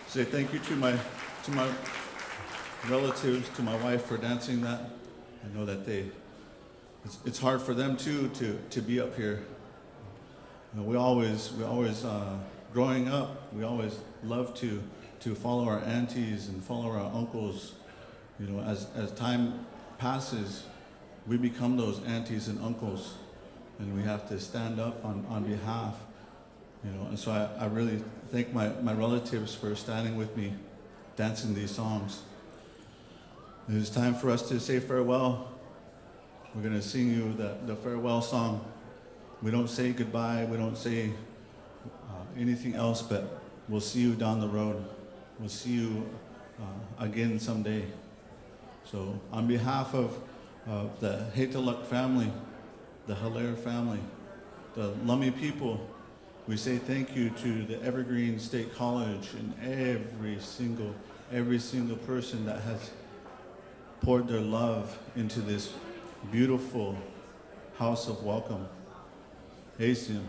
Say thank you to my relatives, to my wife for dancing that. I know that it's hard for them too to be up here. we always, growing up, we always loved to follow our aunties and follow our uncles. You know, as time passes, we become those aunties and uncles, and we have to stand up on behalf. You know, and so I really thank my relatives for standing with me, dancing these songs. It is time for us to say farewell. We're going to sing you the farewell song. We don't say goodbye, we don't say anything else, but we'll see you down the road. We'll see you again someday. So on behalf of the Hetaluk family, the Hilaire family, the Lummi people, we say thank you to the Evergreen State College and every single person that has poured their love into this beautiful house of welcome. Asian.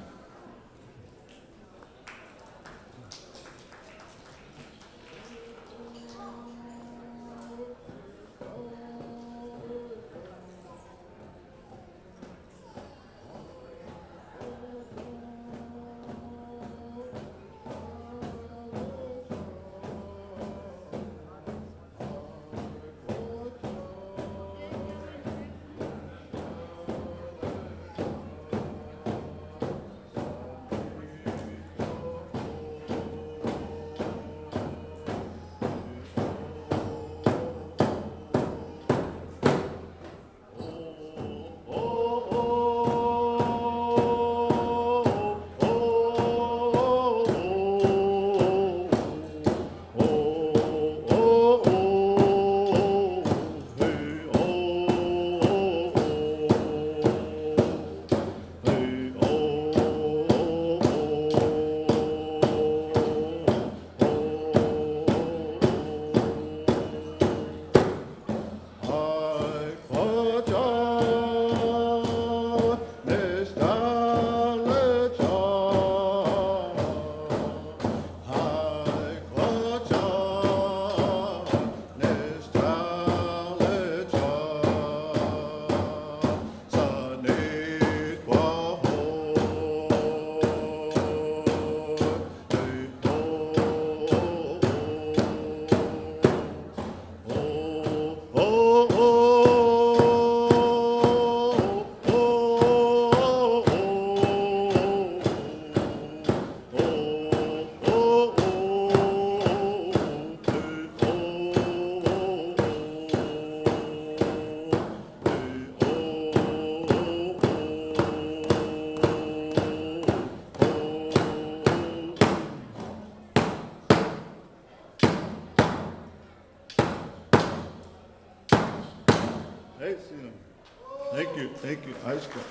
Thank you. Ice cream.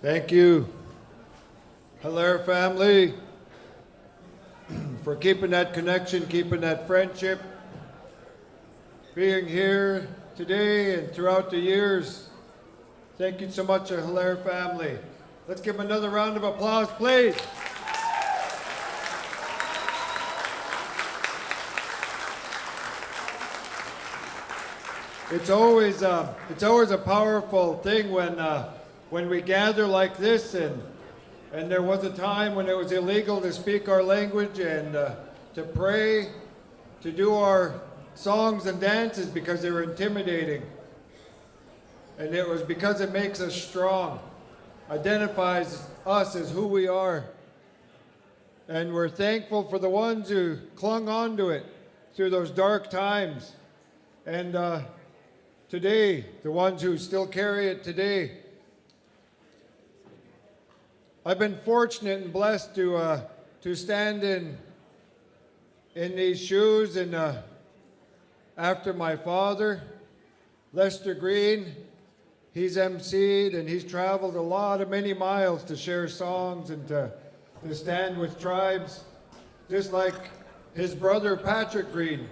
Thank you, Hilaire family, for keeping that connection, keeping that friendship, being here today and throughout the years. Thank you so much, Hilaire family. Let's give them another round of applause, please. It's always a powerful thing when we gather like this, and there was a time when it was illegal to speak our language and to pray, to do our songs and dances because they were intimidating. And it was because it makes us strong, identifies us as who we are. And we're thankful for the ones who clung on to it through those dark times. And today, the ones who still carry it today. I've been fortunate and blessed to stand in these shoes after my father, Lester Green. he's emceed and he's traveled a lot of many miles to share songs and to stand with tribes, just like his brother Patrick Green.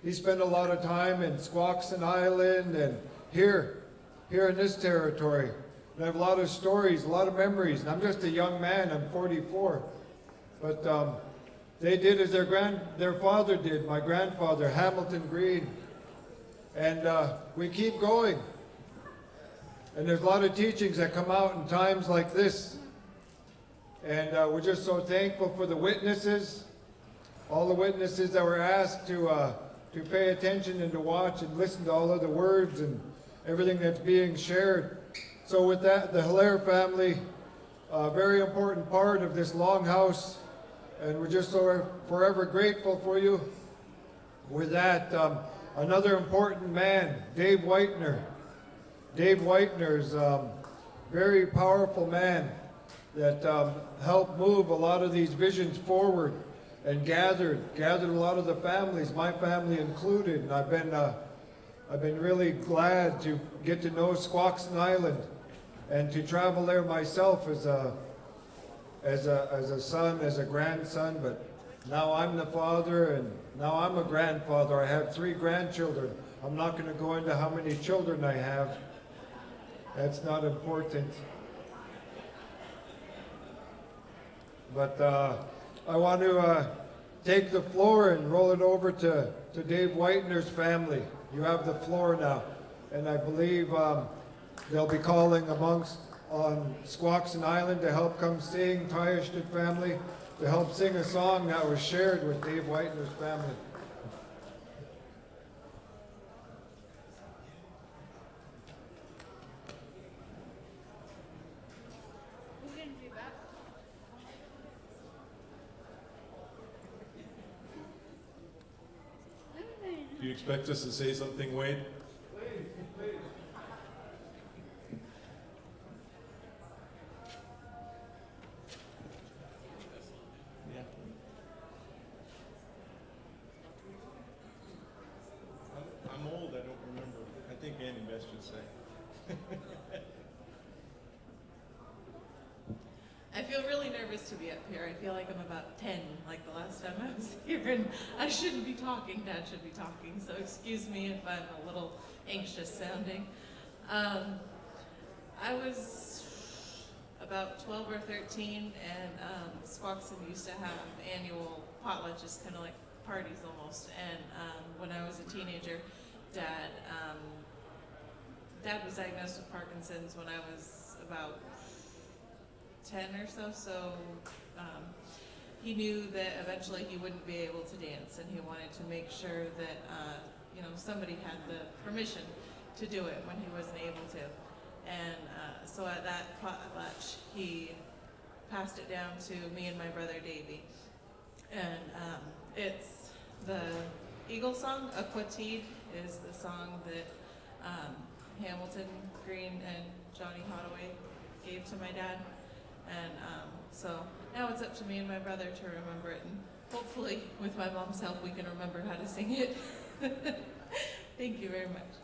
He spent a lot of time in Squaxin Island and here in this territory. And I have a lot of stories, a lot of memories. And I'm just a young man, I'm 44. But they did as their father did, my grandfather, Hamilton Green. And we keep going. And there's a lot of teachings that come out in times like this. And we're just so thankful for the witnesses, all the witnesses that were asked to pay attention and to watch and listen to all of the words and everything that's being shared. So with that, the Hilaire family, a very important part of this Longhouse, and we're just so forever grateful for you. With that, another important man, Dave Whitener. Dave Whitener's very powerful man that helped move a lot of these visions forward and gathered a lot of the families, my family included. And I've been really glad to get to know Squaxin Island and to travel there myself as a son, as a grandson. But now I'm the father, and now I'm a grandfather. I have 3 grandchildren. I'm not going to go into how many children I have. That's not important. But I want to take the floor and roll it over to Dave Whitener's family. You have the floor now. And I believe they'll be calling amongst on Squaxin Island to help come sing, Tyashton family, to help sing a song that was shared with Dave Whitener's family. Do you expect us to say something, Wade? Please. Yeah. I'm old, I don't remember. I think Annie Best should say. I feel really nervous to be up here. I feel like I'm about 10, like the last time I was here, and I shouldn't be talking. Dad should be talking, so excuse me if I'm a little anxious sounding. I was about 12 or 13, and Squaxin used to have annual potlatches, kind of like parties almost. And when I was a teenager, Dad was diagnosed with Parkinson's when I was about 10 or so, he knew that eventually he wouldn't be able to dance, and he wanted to make sure that somebody had the permission to do it when he wasn't able to. And so at that potlatch, he passed it down to me and my brother Davey. And it's the Eagle song. Aquatide is the song that Hamilton Green and Johnny Hottaway gave to my dad. And so now it's up to me and my brother to remember it, and hopefully with my mom's help we can remember how to sing it. Thank you very much.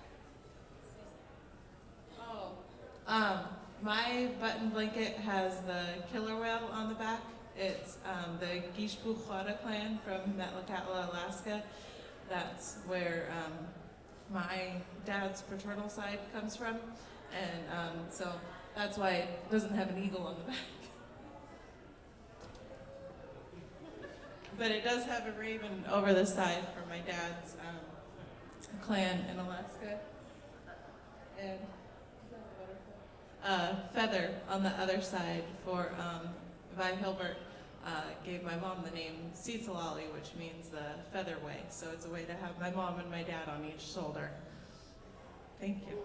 Oh, my button blanket has the killer whale on the back. It's the Gishbuchwada clan from Metlakatla, Alaska. That's where my dad's paternal side comes from, and so that's why it doesn't have an eagle on the back. But it does have a raven over the side for my dad's clan in Alaska. And feather on the other side for Vi Hilbert gave my mom the name Cecilali, which means the feather way. So it's a way to have my mom and my dad on each shoulder. Thank you.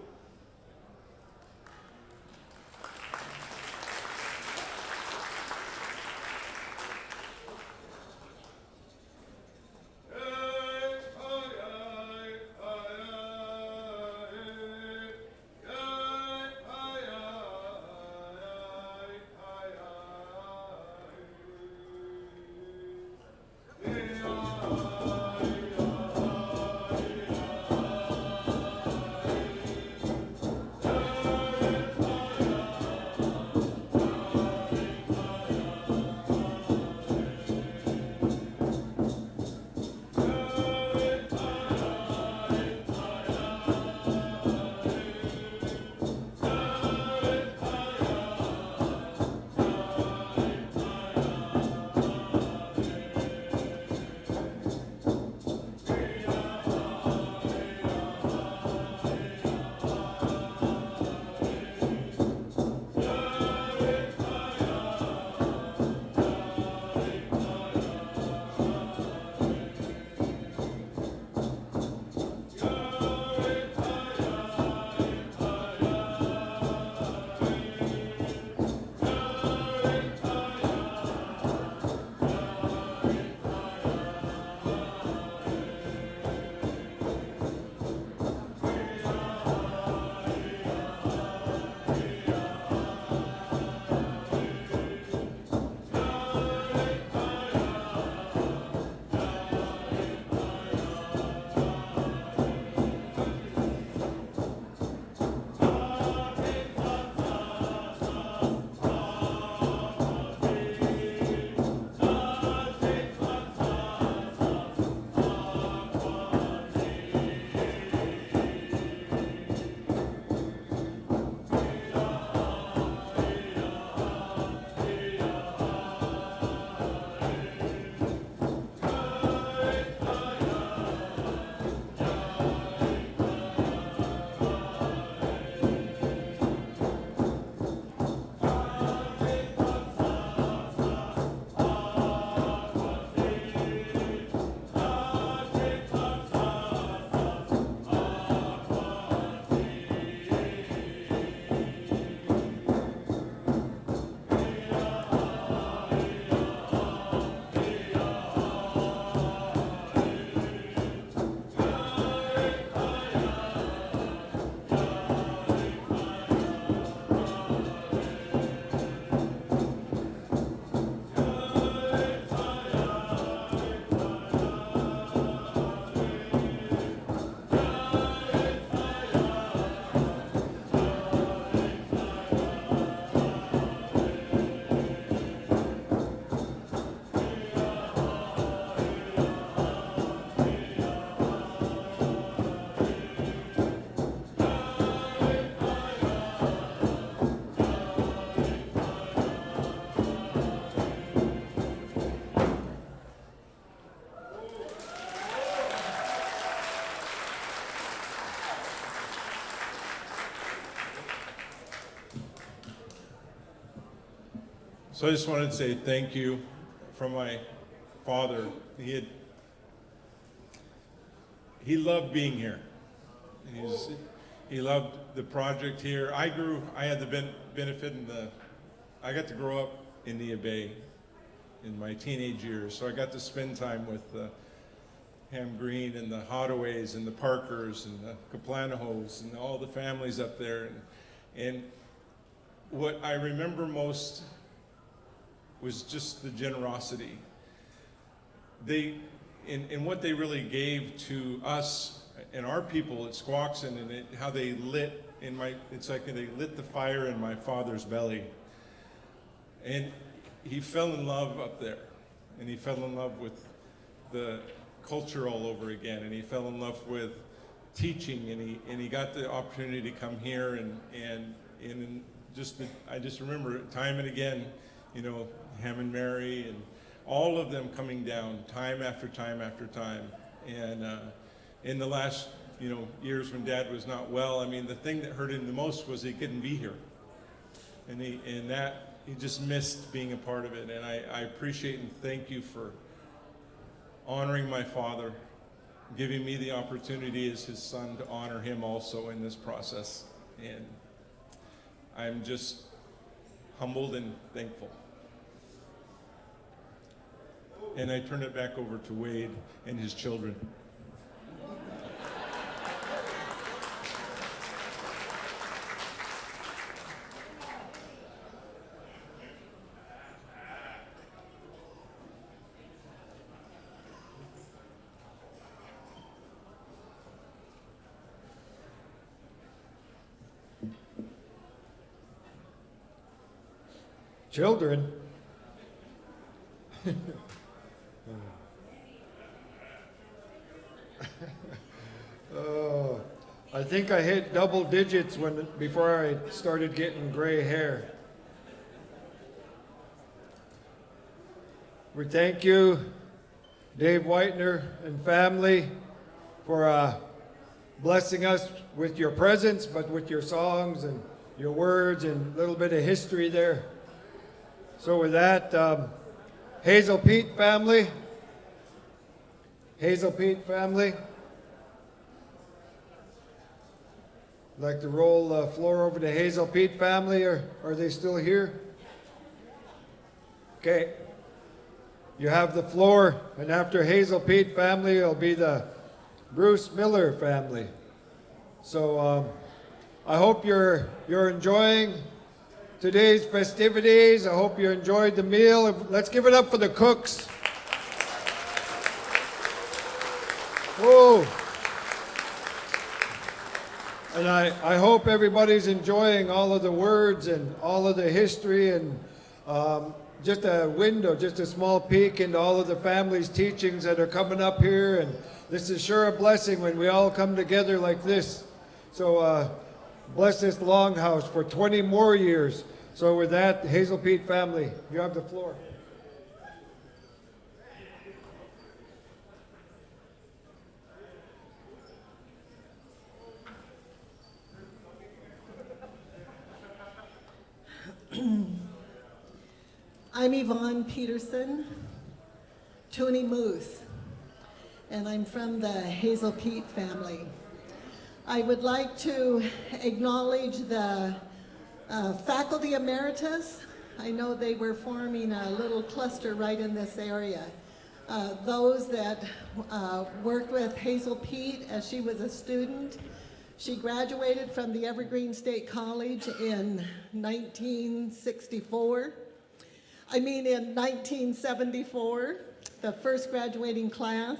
So I just wanted to say thank you from my father. He loved being here. He loved the project here. I had the benefit I got to grow up in the Bay in my teenage years. So I got to spend time with Ham Green and the Hodaways and the Parkers and the Kaplanahos and all the families up there. And what I remember most was just the generosity. In what they really gave to us and our people at Squaxin, and how they lit it's like they lit the fire in my father's belly. And he fell in love up there, and he fell in love with the culture all over again, and he fell in love with teaching, and he got the opportunity to come here, I just remember time and again, you know, Ham and Mary and all of them coming down time after time after time. And in the last, you know, years when Dad was not well, I mean, the thing that hurt him the most was he couldn't be here, and he just missed being a part of it. And I appreciate and thank you for honoring my father, giving me the opportunity as his son to honor him also in this process. And I'm just humbled and thankful. And I turn it back over to Wade and his children. Children. Oh, I think I hit double digits before I started getting gray hair. We thank you, Dave Whitener and family, for blessing us with your presence, but with your songs and your words and a little bit of history there. So with that, Hazel Pete family, I'd like to roll the floor over to Hazel Pete family, or are they still here? Okay, you have the floor, and after Hazel Pete family, it'll be the Bruce Miller family. So I hope you're enjoying today's festivities. I hope you enjoyed the meal. Let's give it up for the cooks. Whoa. And I hope everybody's enjoying all of the words and all of the history, and just a window, just a small peek into all of the family's teachings that are coming up here. And this is sure a blessing when we all come together like this. So bless this Longhouse for 20 more years. So with that, Hazel Pete family, you have the floor. I'm Yvonne Peterson, Tony Moose, and I'm from the Hazel Pete family. I would like to acknowledge the faculty emeritus. I know they were forming a little cluster right in this area. Those that worked with Hazel Pete as she was a student. She graduated from the Evergreen State College in 1974, the first graduating class.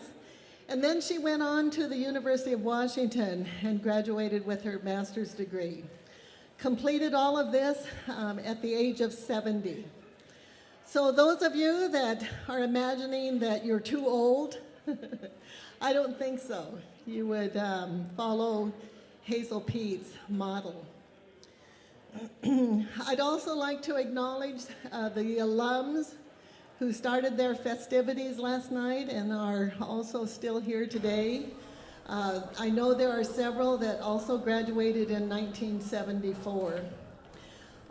And then she went on to the University of Washington and graduated with her master's degree. Completed all of this at the age of 70. So those of you that are imagining that you're too old, I don't think so. You would follow Hazel Pete's model. I'd also like to acknowledge the alums who started their festivities last night and are also still here today. I know there are several that also graduated in 1974.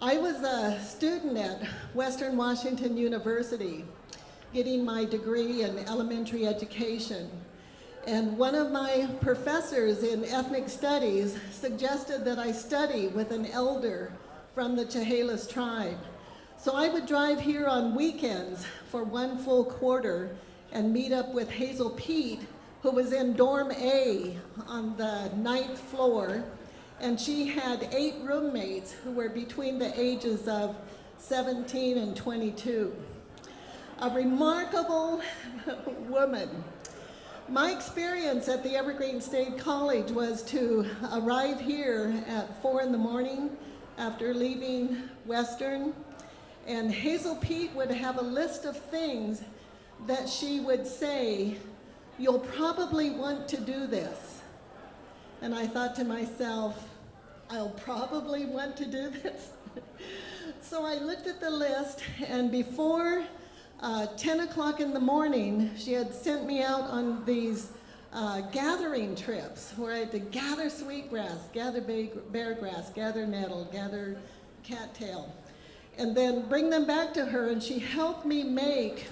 I was a student at Western Washington University getting my degree in elementary education. And one of my professors in ethnic studies suggested that I study with an elder from the Chehalis tribe. So I would drive here on weekends for 1 full quarter and meet up with Hazel Pete, who was in dorm A on the 9th floor. And she had 8 roommates who were between the ages of 17 and 22. A remarkable woman. My experience at the Evergreen State College was to arrive here at 4 in the morning after leaving Western, and Hazel Pete would have a list of things that she would say, "You'll probably want to do this." And I thought to myself, I'll probably want to do this. So I looked at the list, and before 10 o'clock in the morning, she had sent me out on these gathering trips where I had to gather sweetgrass, gather bear grass, gather nettle, gather cattail, and then bring them back to her, and she helped me make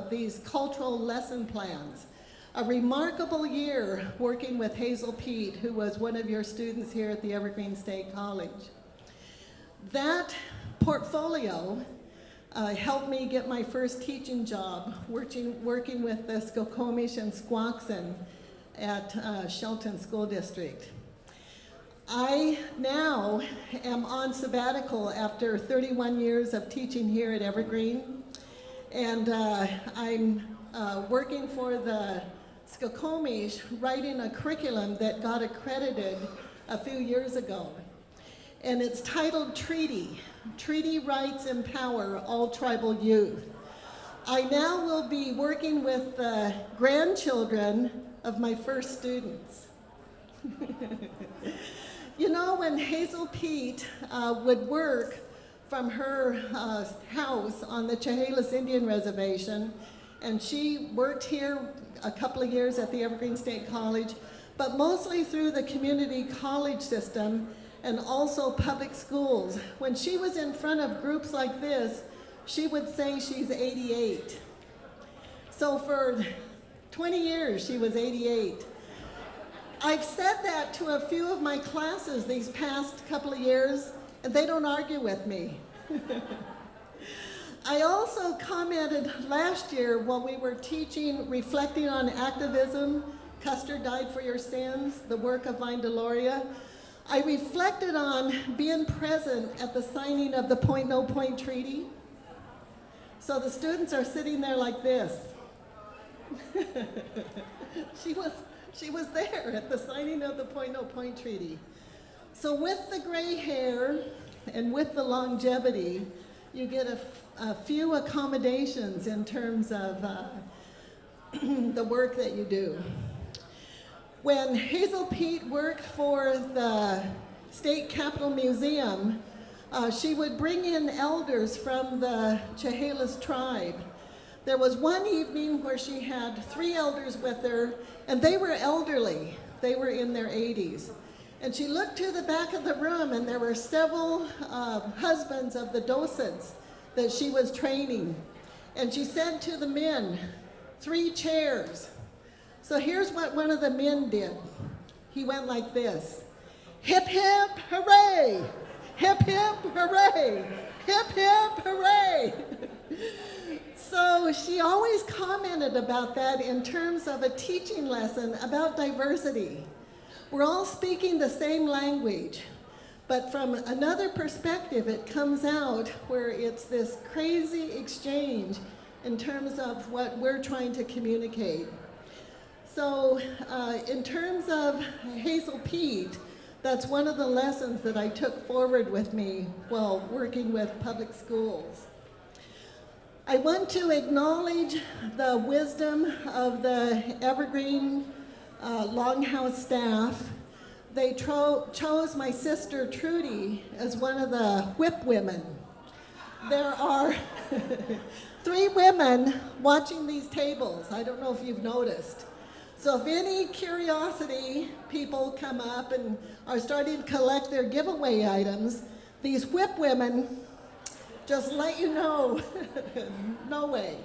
these cultural lesson plans. A remarkable year working with Hazel Pete, who was one of your students here at the Evergreen State College. That portfolio helped me get my first teaching job, working with the Skokomish and Squaxin at Shelton School District. I now am on sabbatical after 31 years of teaching here at Evergreen, and I'm working for the Skokomish, writing a curriculum that got accredited a few years ago. And it's titled Treaty. Treaty Rights Empower All Tribal Youth. I now will be working with the grandchildren of my first students. You know, when Hazel Pete would work from her house on the Chehalis Indian Reservation, and she worked here a couple of years at the Evergreen State College, but mostly through the community college system and also public schools. When she was in front of groups like this, she would say she's 88. So for 20 years, she was 88. I've said that to a few of my classes these past couple of years, and they don't argue with me. I also commented last year while we were teaching, reflecting on activism, Custer Died for Your Sins, the work of Vine Deloria. I reflected on being present at the signing of the Point No Point Treaty. So the students are sitting there like this. She was there at the signing of the Point No Point Treaty. So with the gray hair and with the longevity, you get a few accommodations in terms of the work that you do. When Hazel Pete worked for the State Capitol Museum, she would bring in elders from the Chehalis tribe. There was one evening where she had 3 elders with her, and they were elderly. They were in their 80s. And she looked to the back of the room, and there were several husbands of the docents that she was training. And she said to the men, 3 chairs. So here's what one of the men did. He went like this: hip, hip, hooray! Hip, hip, hooray! Hip, hip, hooray! So she always commented about that in terms of a teaching lesson about diversity. We're all speaking the same language, but from another perspective, it comes out where it's this crazy exchange in terms of what we're trying to communicate. So in terms of Hazel Pete, that's one of the lessons that I took forward with me while working with public schools. I want to acknowledge the wisdom of the Evergreen Longhouse staff. They chose my sister Trudy as one of the whip women. There are 3 women watching these tables. I don't know if you've noticed. So if any curiosity people come up and are starting to collect their giveaway items, These whip women just let you know, no way.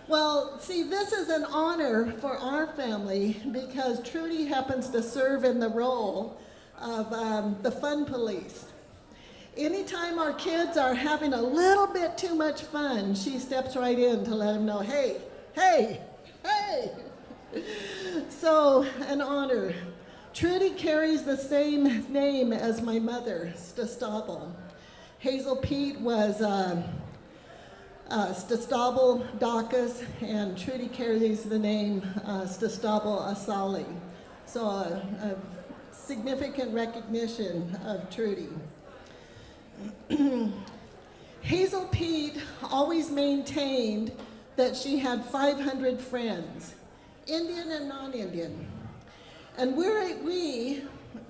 Well, see, this is an honor for our family because Trudy happens to serve in the role of the fun police. Anytime our kids are having a little bit too much fun, she steps right in to let them know, hey, hey, hey. So, an honor. Trudy carries the same name as my mother, Stastable. Hazel Pete was Stastable Dacus, and Trudy carries the name Stastable Asali. So a significant recognition of Trudy. Hazel Pete always maintained that she had 500 friends, Indian and non-Indian. And we,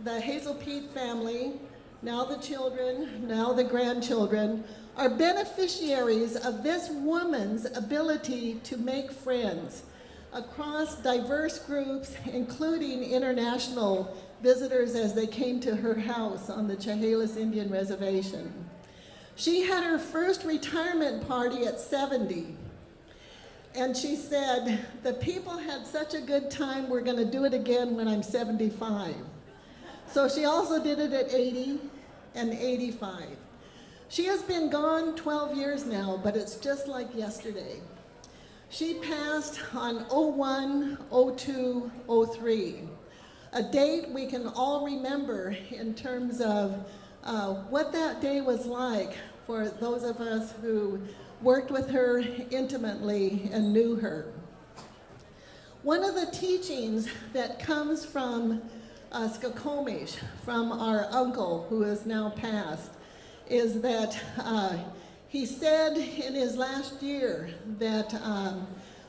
the Hazel Pete family, now the children, now the grandchildren, are beneficiaries of this woman's ability to make friends across diverse groups, including international visitors as they came to her house on the Chehalis Indian Reservation. She had her first retirement party at 70. And she said, the people had such a good time, we're gonna do it again when I'm 75. So she also did it at 80 and 85. She has been gone 12 years now, but it's just like yesterday. She passed on 01, 02, 03, a date we can all remember in terms of what that day was like for those of us who worked with her intimately and knew her. One of the teachings that comes from Skokomish, from our uncle who is now passed, is that he said in his last year that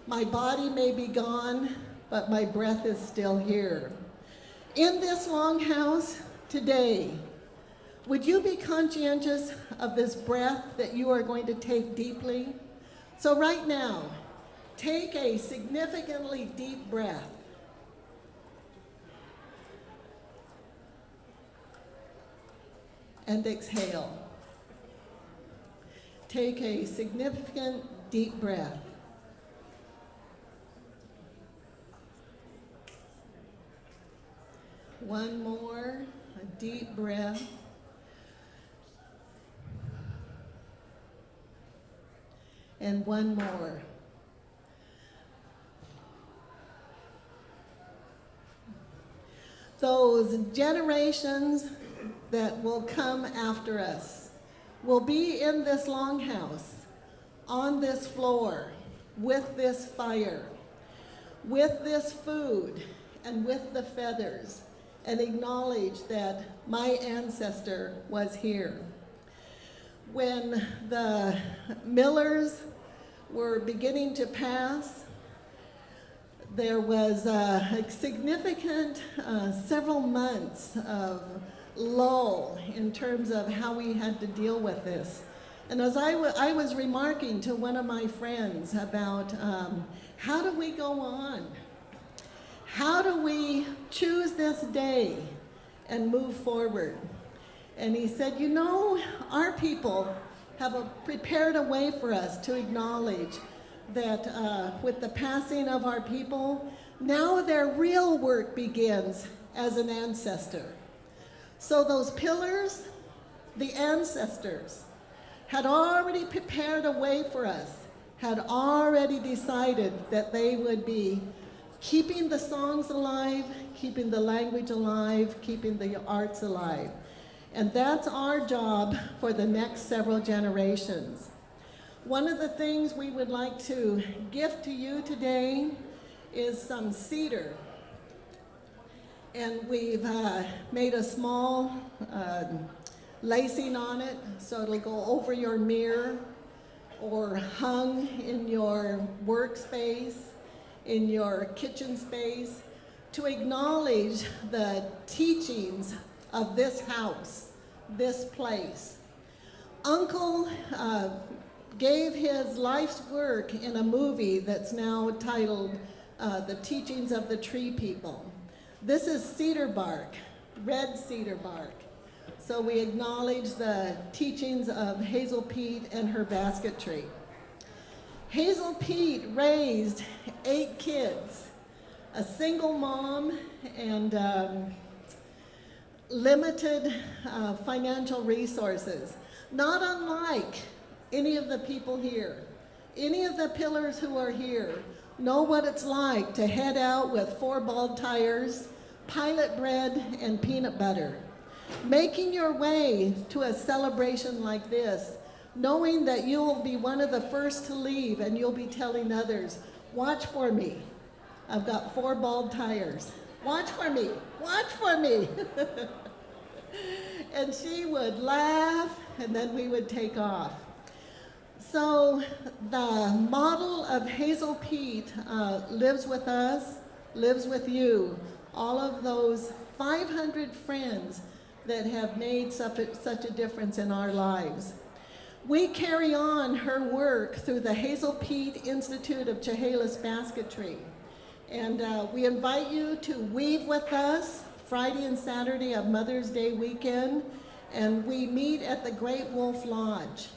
my body may be gone, but my breath is still here. In this longhouse today, would you be conscientious of this breath that you are going to take deeply? So right now, take a significantly deep breath. And exhale. Take a significant deep breath. One more, a deep breath. And one more. Those generations that will come after us will be in this longhouse, on this floor, with this fire, with this food, and with the feathers, and acknowledge that my ancestor was here. When the millers were beginning to pass, there was a significant several months of lull in terms of how we had to deal with this. And as I was remarking to one of my friends about how do we go on? How do we choose this day and move forward? And he said, you know, our people have prepared a way for us to acknowledge that with the passing of our people, now their real work begins as an ancestor. So those pillars, the ancestors, had already prepared a way for us, had already decided that they would be keeping the songs alive, keeping the language alive, keeping the arts alive. And that's our job for the next several generations. One of the things we would like to gift to you today is some cedar. And we've made a small lacing on it so it'll go over your mirror or hung in your workspace, in your kitchen space, to acknowledge the teachings of this house, this place. Uncle gave his life's work in a movie that's now titled The Teachings of the Tree People. This is cedar bark, red cedar bark. So we acknowledge the teachings of Hazel Pete and her basketry. Hazel Pete raised 8 kids, a single mom, and limited financial resources, not unlike any of the people here. Any of the pillars who are here know what it's like to head out with 4 bald tires, pilot bread, and peanut butter. Making your way to a celebration like this, knowing that you'll be one of the first to leave and you'll be telling others, watch for me. I've got 4 bald tires. Watch for me, watch for me. And she would laugh, and then we would take off. So the model of Hazel Pete lives with us, lives with you. All of those 500 friends that have made such a difference in our lives. We carry on her work through the Hazel Pete Institute of Chehalis Basketry. And we invite you to weave with us Friday and Saturday of Mother's Day weekend, and we meet at the Great Wolf Lodge.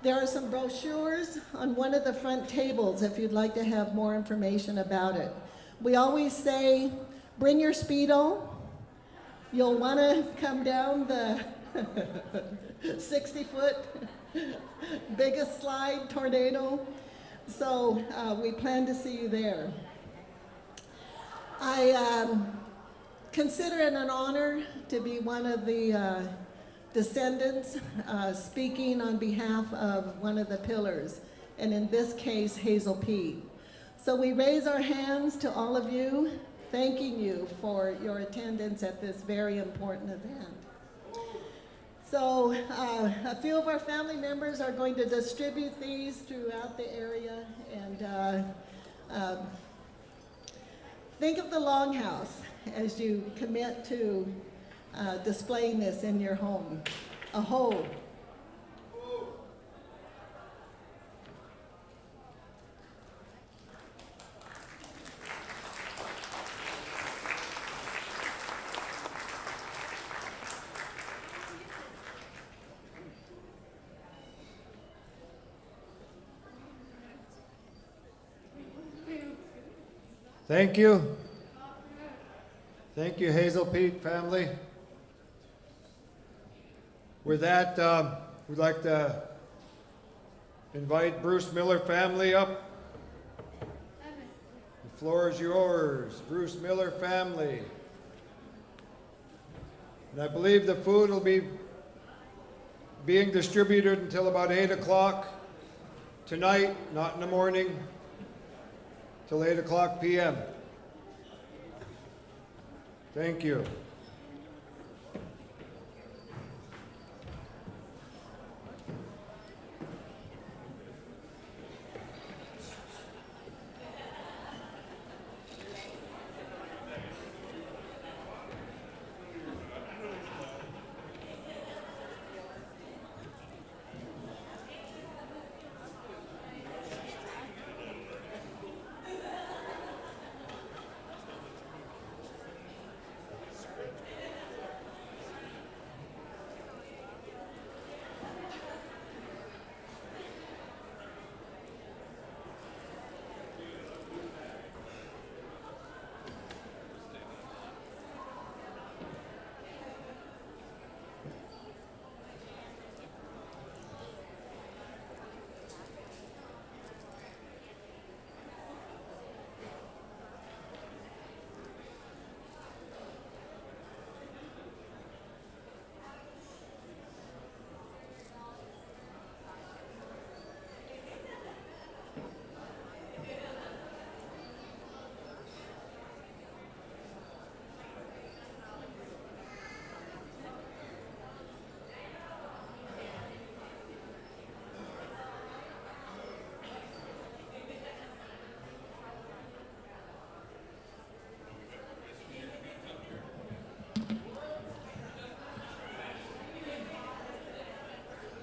There are some brochures on one of the front tables if you'd like to have more information about it. We always say, bring your Speedo. You'll want to come down the 60-foot biggest slide tornado. So we plan to see you there. I consider it an honor to be one of the descendants speaking on behalf of one of the pillars, and in this case, Hazel Pete. So we raise our hands to all of you, thanking you for your attendance at this very important event. So a few of our family members are going to distribute these throughout the area, and think of the Longhouse as you commit to displaying this in your home. Aho. Thank you. Thank you, Hazel Pete family. With that, we'd like to invite Bruce Miller family up. The floor is yours, Bruce Miller family. And I believe the food will be being distributed until about 8 o'clock tonight, not in the morning, till 8 o'clock p.m. Thank you.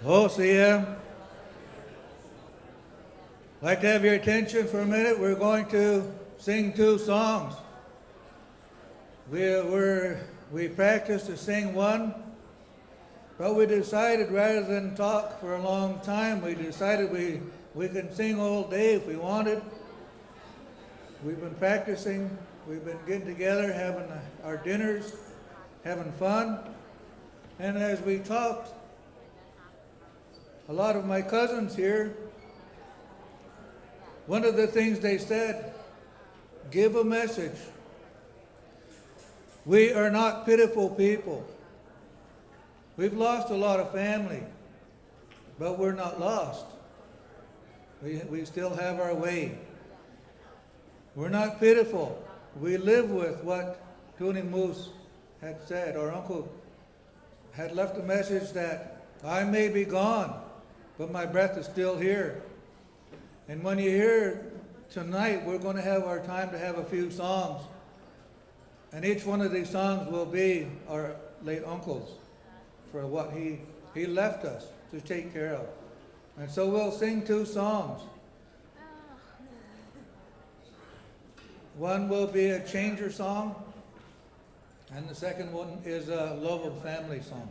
Oh, see ya. I'd like to have your attention for a minute. We're going to sing 2 songs. We practice to sing one But we decided rather than talk for a long time, we decided we can sing all day if we wanted. We've been practicing, we've been getting together, having our dinners, having fun. And as we talked, a lot of my cousins here, one of the things they said, give a message. We are not pitiful people. We've lost a lot of family, but we're not lost. We still have our way. We're not pitiful. We live with what Tony Moose had said. Our uncle had left a message that I may be gone, but my breath is still here. And when you hear tonight, we're going to have our time to have a few songs. And each one of these songs will be our late uncle's for what he left us to take care of. And so we'll sing 2 songs. One will be a changer song, and the second one is a love of family song.